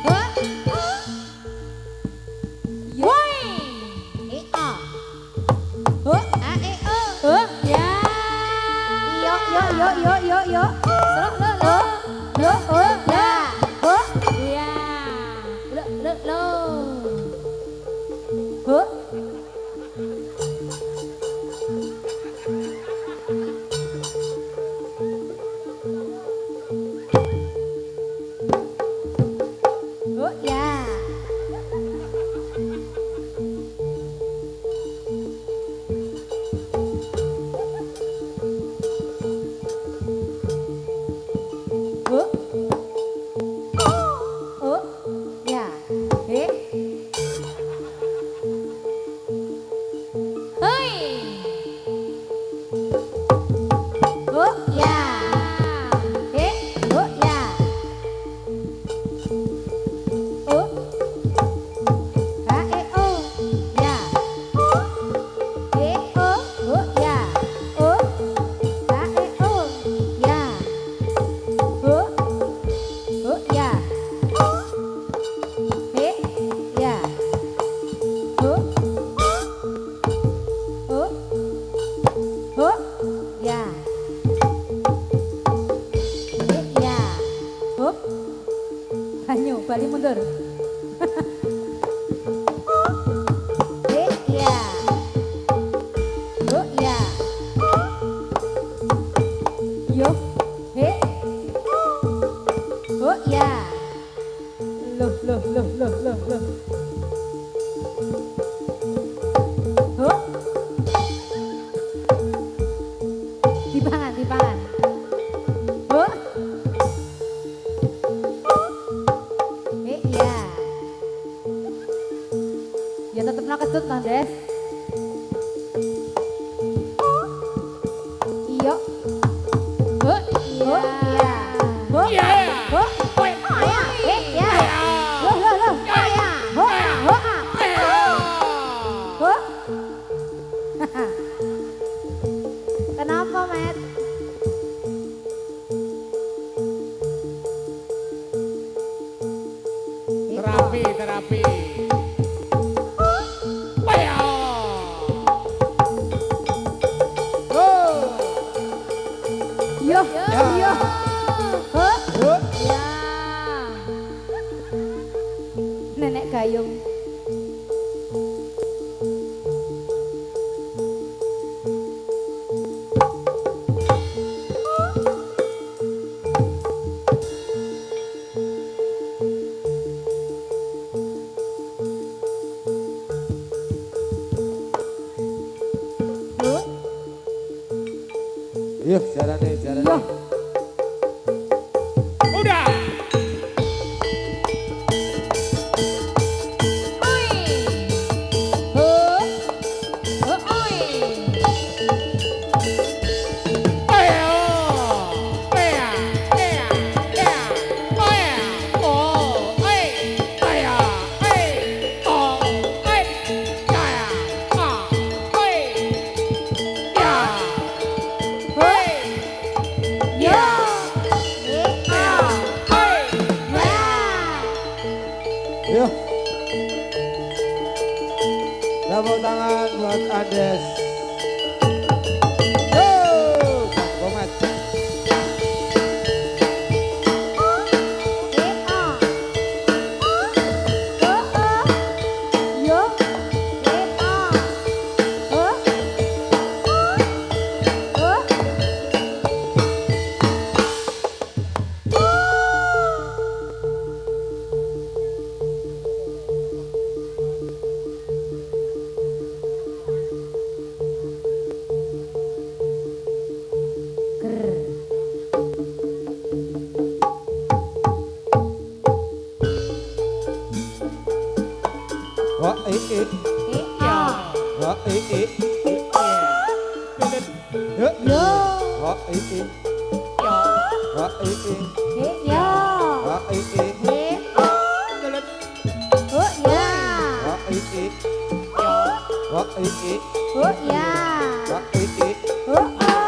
Oh. Woi. A. Oh, A E O. Oh, ya. Yo. Lo, oh, ya. Oh, ya. Lo. Oh. Oh, ya. Bali mundur. Ya. Oh ya. Yo. Oh ya. Loh. Oh. Dipangan. Oh. Ya tetep nak ketut Mas Des. Iya. Oh iya. Oh iya. Oh iya. Ya. Loh. Ya. Oh. Kenapa, Met? Terapi. Yo. Ya. Nenek gayung. Yuk, jarane. Udah. Yo. Tepuk tangan buat Ades. Yo, Gomet. Wa i. Wa i. Yo. Wa i. Wa i. Wa i. Wa i. Wa i.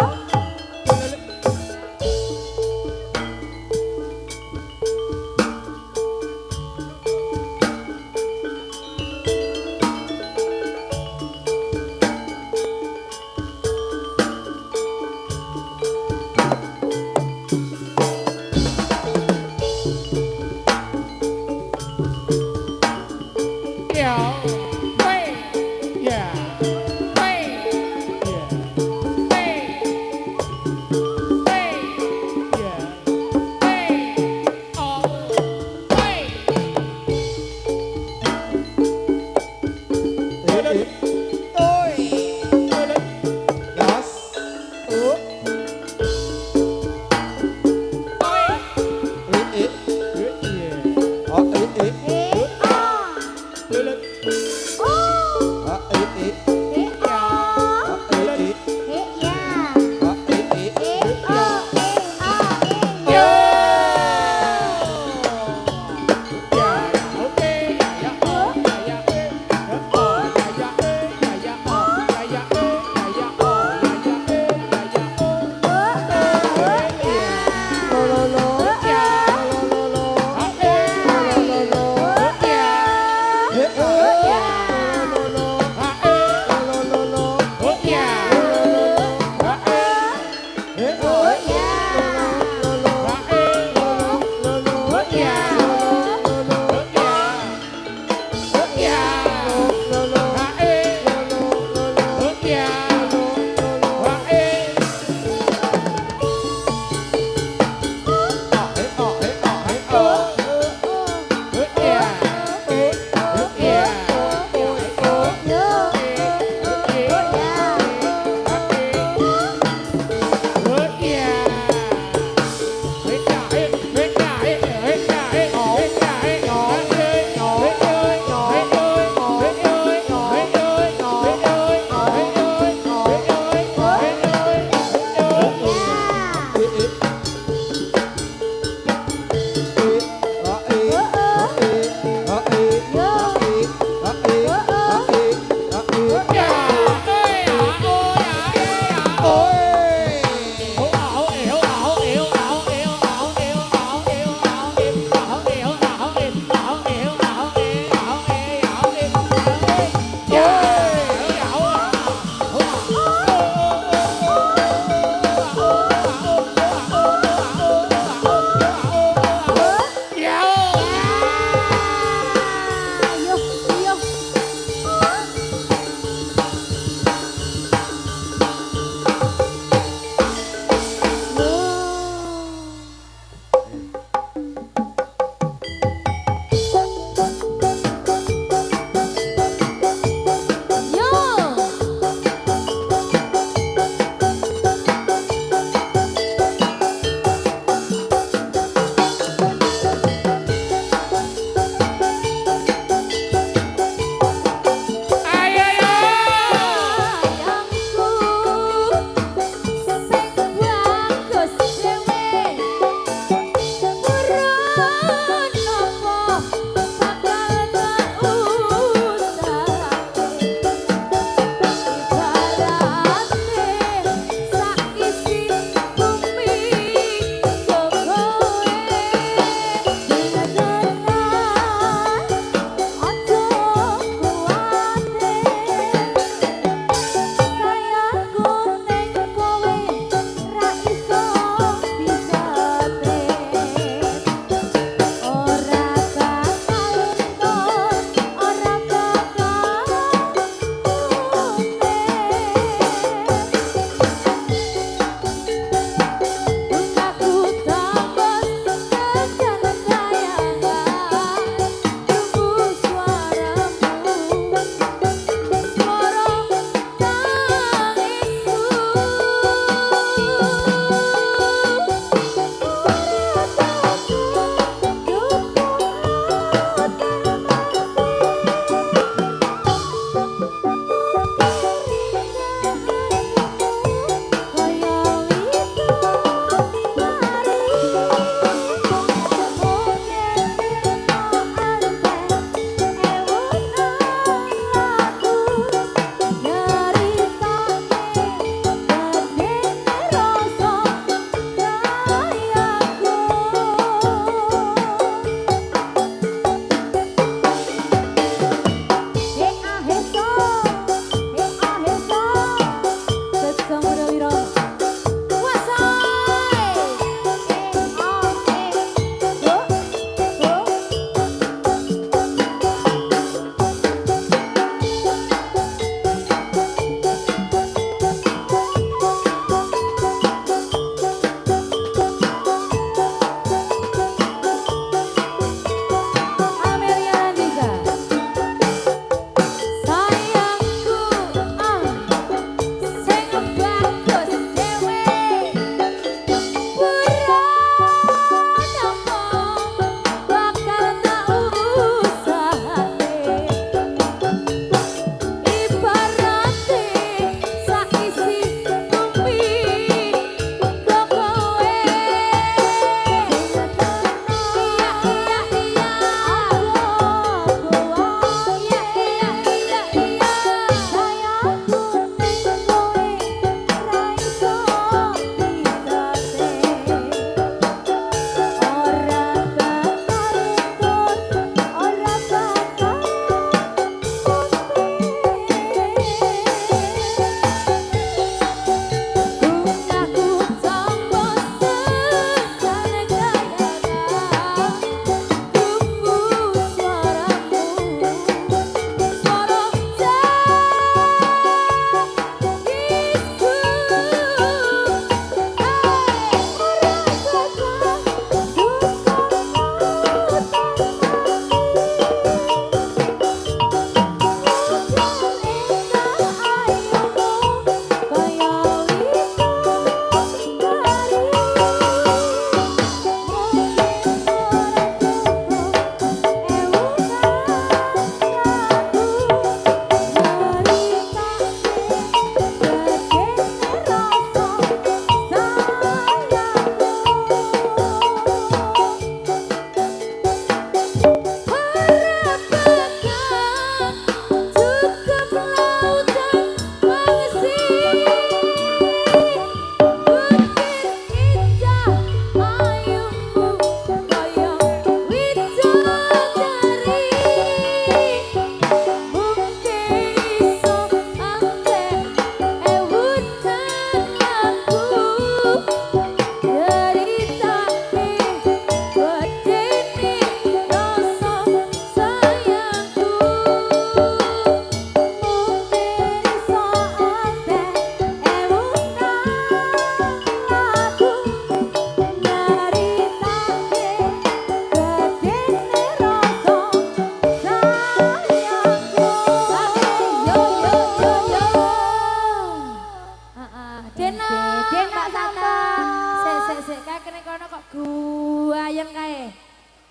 guayang kae.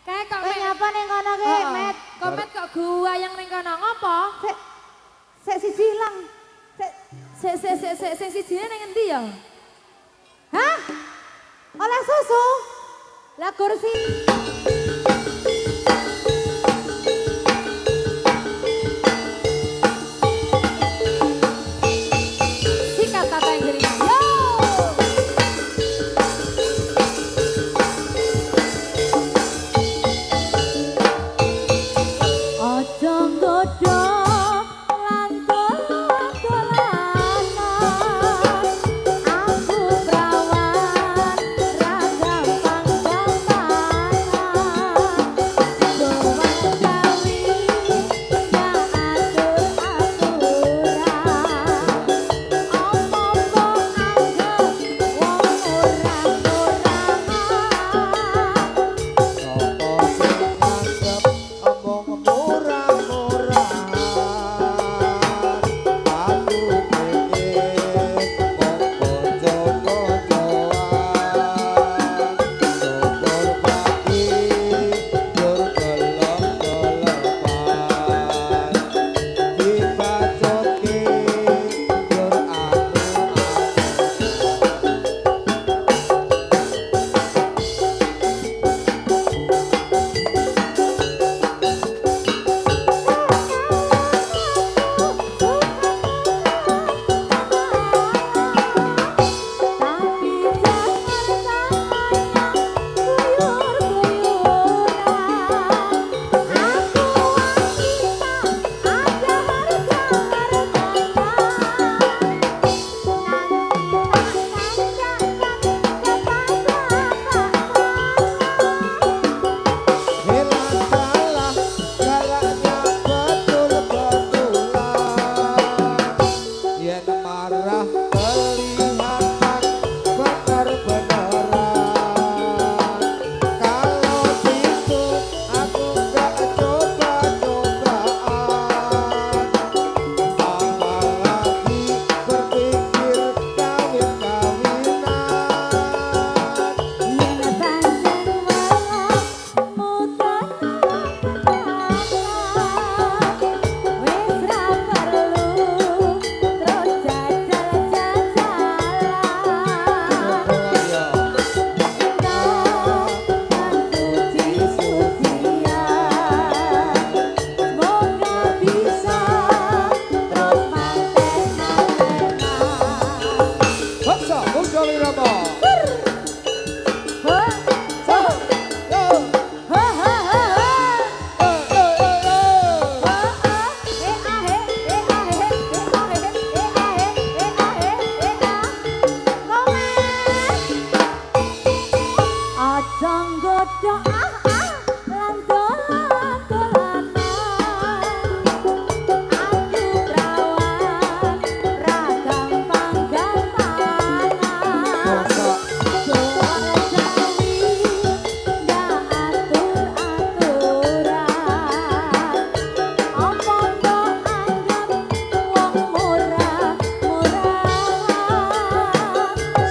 Kae kok Kowe nyapa ning kono ki, Heeh. Met? Kok Met kok guayang ning kono ngopo? Sik siji ilang. Sing sijine ning endi ya? Hah? Oleh susu? Lah kursi. Sikat kata yang jadi yo. Ojo nggodho lan dolanan. Aku prawan ra gampang-gampangan. Doang gawi ya atur-aturan. Omong-omong anggap wong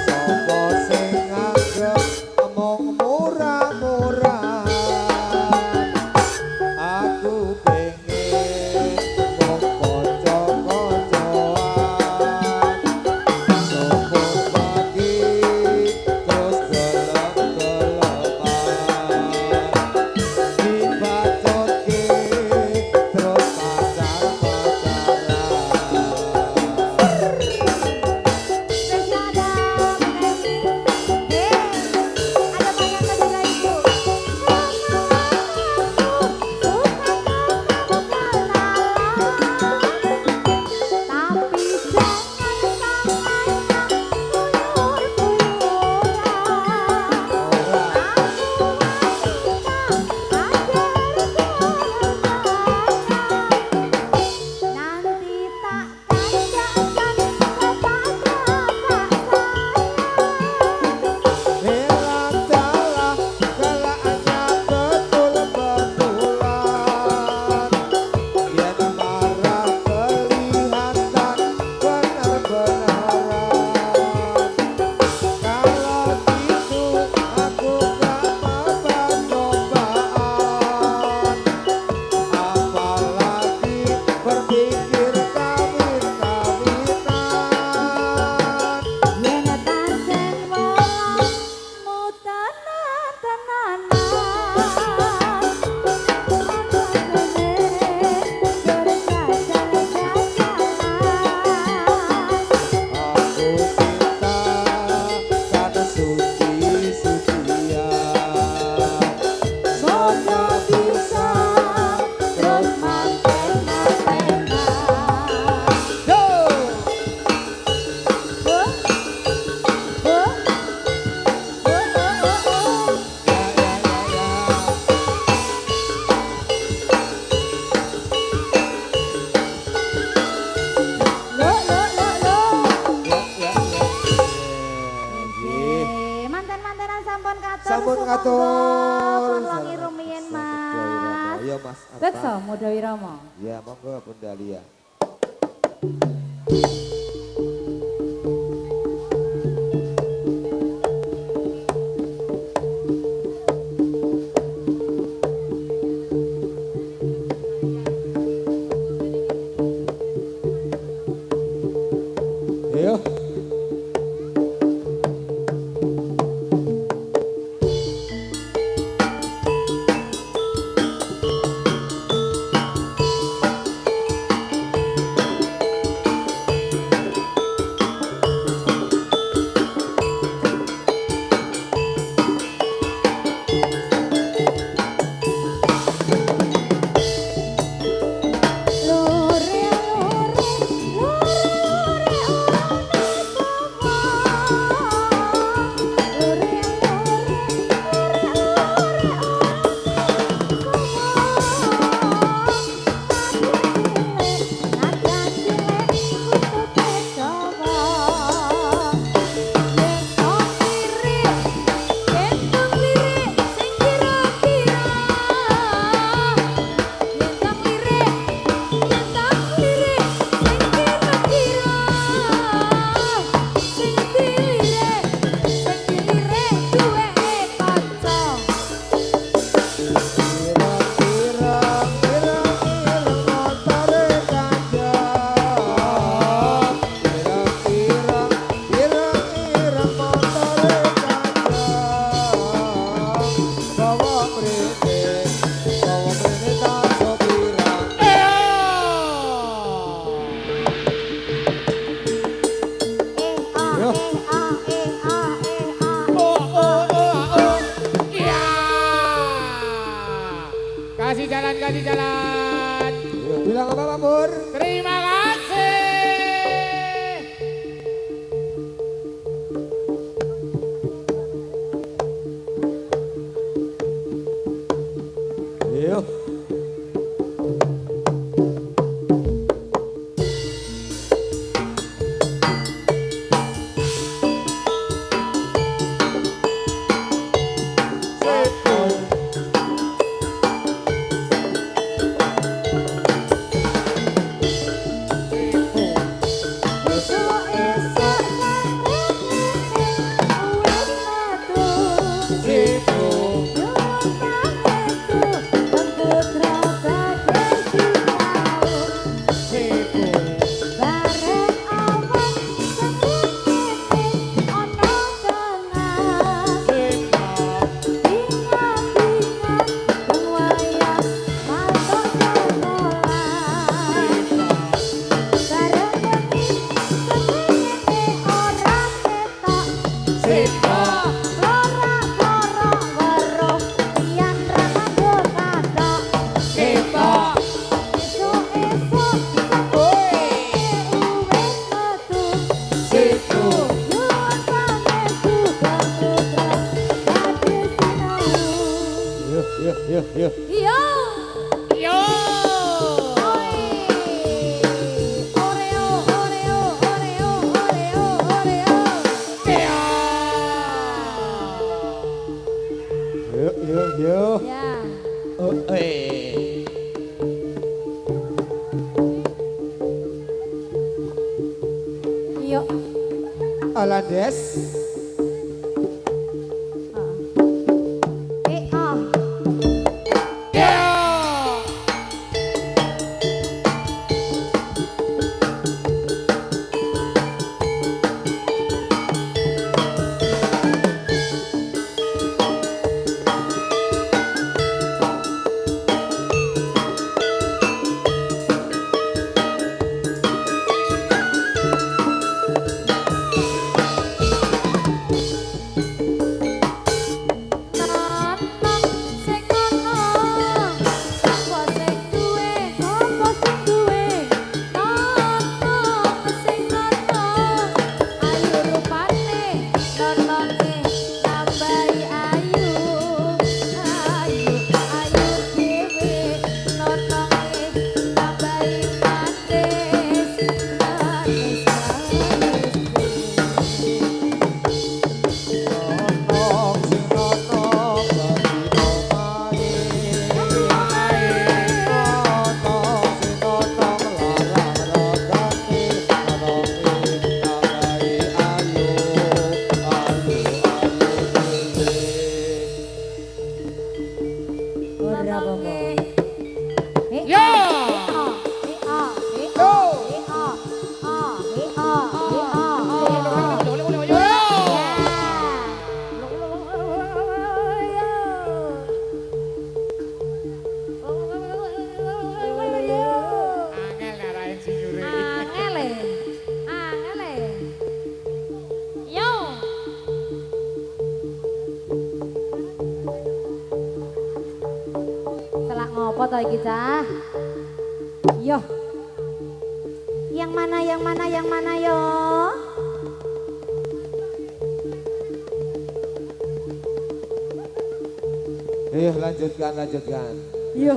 Sapa sing nganggep omong murah-murah sampun katur. Sampun sumangga. katur. Pun wangi rumiyin Mas. Iya Mas. Beksa Muda Wirama. Ya monggo Bunda Lia. Ayo. Lore Kasih jalan, kasih jalan. Bilang apa Pak Pur? Terima kasih. Yuk. Yuk. Yo. Yo. Oreo, Oreo, Oreo, Oreo, Oreo. Yuk. Ya. Yuk. Alandes. to iki cah? Yo. Yang mana yo? Lanjutkan. Yo.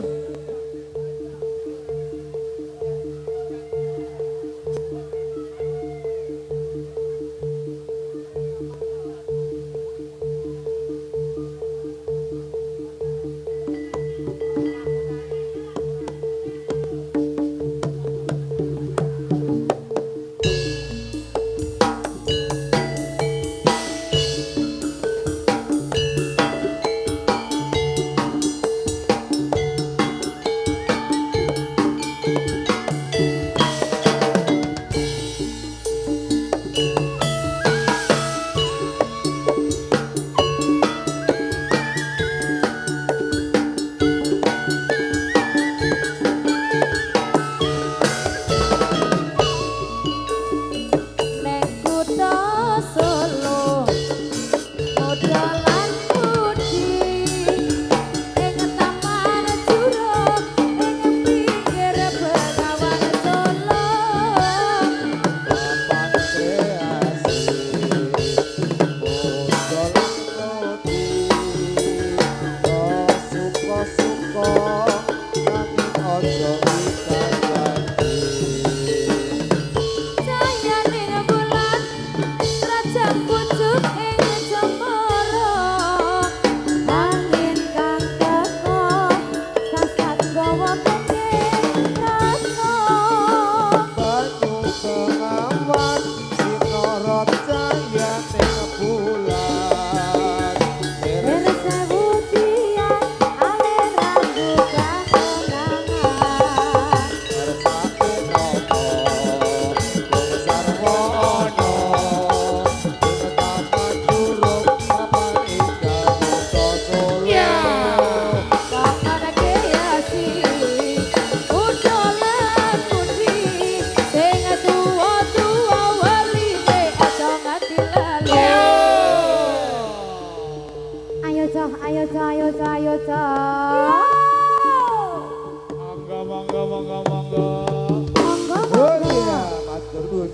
Ayo cah. Monggo. Oh iya, matur nuwun.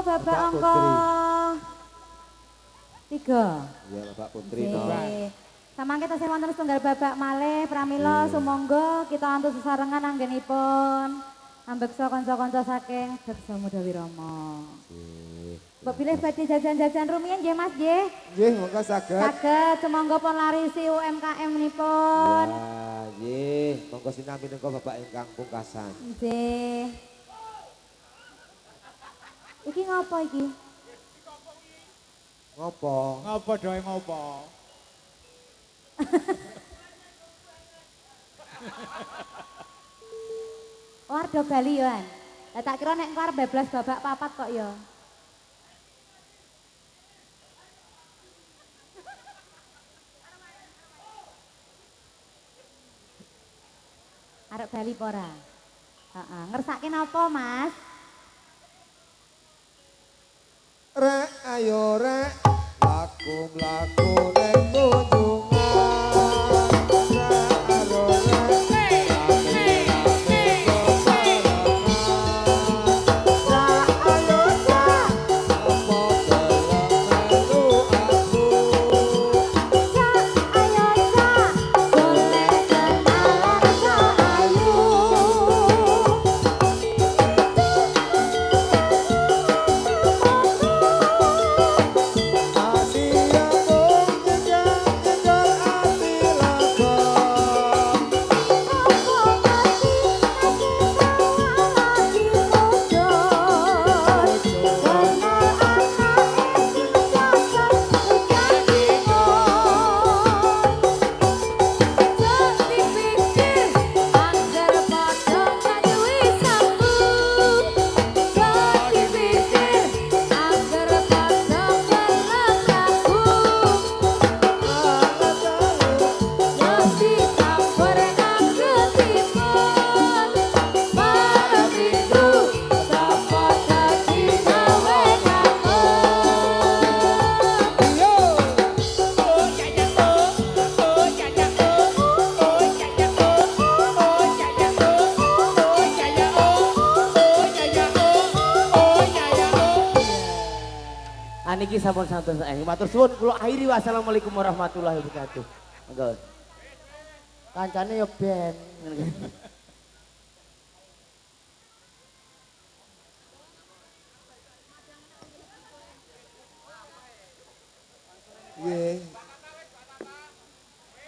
Bapak Bapak angka Putri. 3. Iya Bapak Putri. Nggih. no. Sama kita sing wonten setunggal babak malih pramila sumangga kita antuk sesarengan anggenipun ambeksa kanca-kanca saking Beksa Muda Wirama. Mbok pilih badhe jajan-jajan rumiyin nggih Mas nggih. Nggih, monggo saged. Saged sumangga pun larisi UMKM nipun. Ya, nggih, monggo sinambi nengko Bapak ingkang pungkasan. Nggih. Iki ngapa iki? Ngopo? Ngopo doe ngopo? Warga Bali yo an. Lah tak kira nek engko arep beblas babak papat kok ya. Arep Bali apa ora? Heeh, ngersake napa, Mas? Rek ayo rek, laku mlaku ning kunjungan. Rek ayo rek, Aniki sampun santos matur suwun kula akhiri wassalamualaikum warahmatullahi wabarakatuh. Monggo. Kancane yo ben. nggih.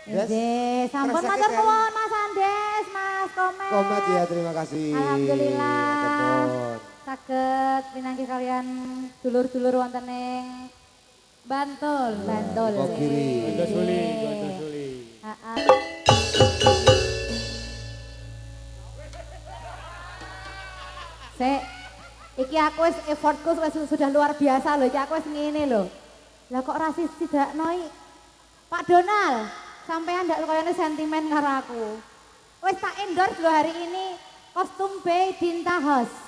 Des, Nggih, sampun ngrasake matur kan? nuwun Mas Andes, Mas Komet. Komat ya, terima kasih. Alhamdulillah. Ketun. Saged pinangki kalian dulur-dulur wonten ing Bantul, Bantul. Pogiri. Gondo suli, gondo suli. Heeh. Sik, iki aku wis effortku wis sudah luar biasa loh, iki aku wis ngene loh. Lah kok rasis tidak noi? Pak Donald, sampean ndak kayane sentimen karo aku. Wis tak endorse lho hari ini kostum B Dinta House.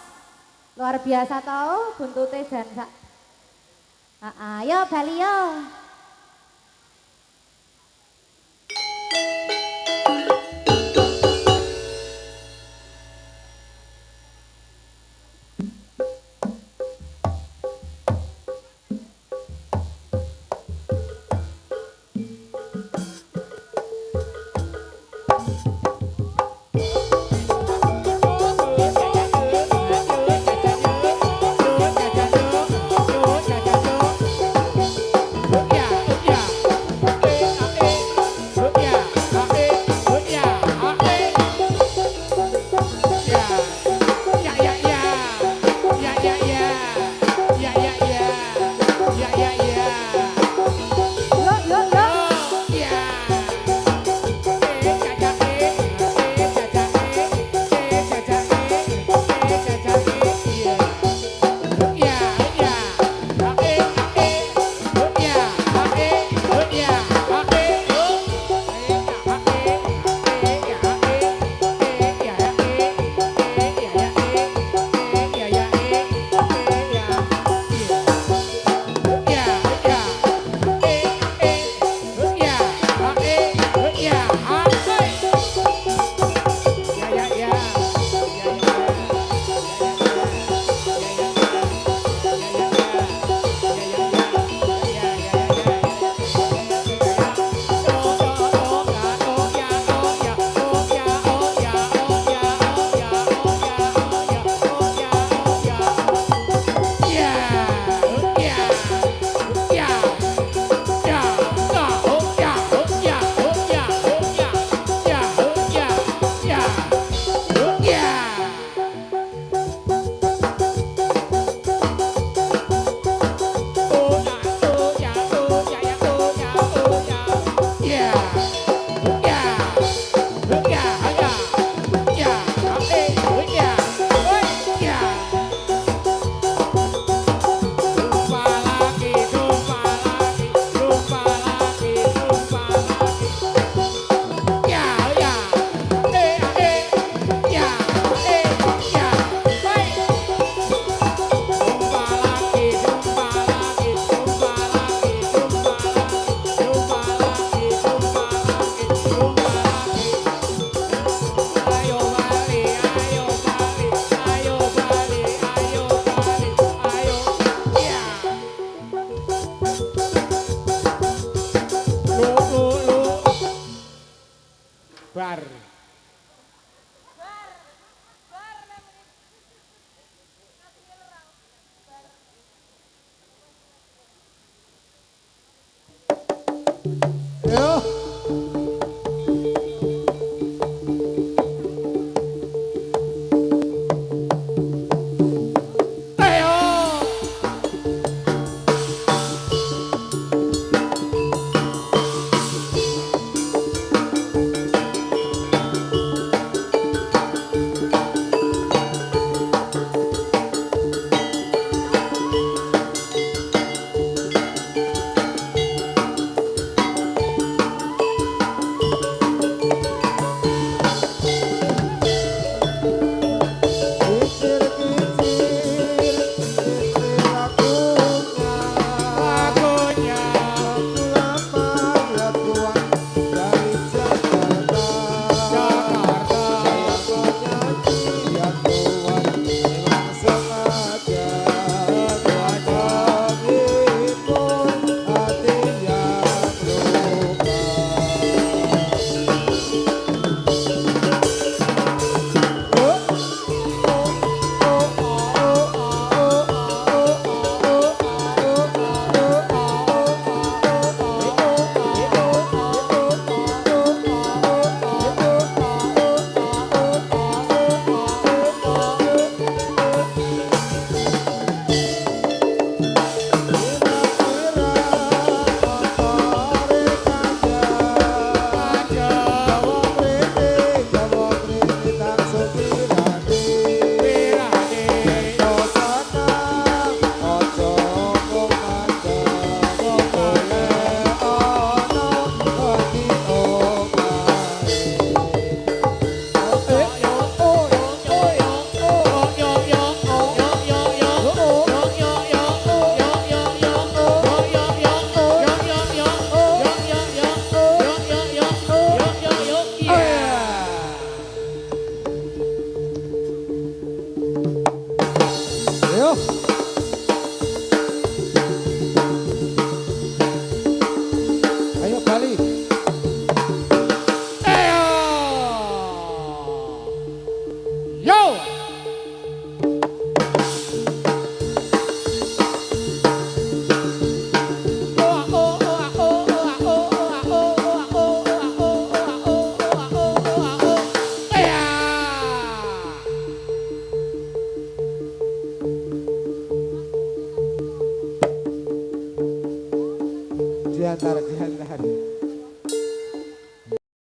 Luar biasa tau buntute dan sak. Ayo Bali yo.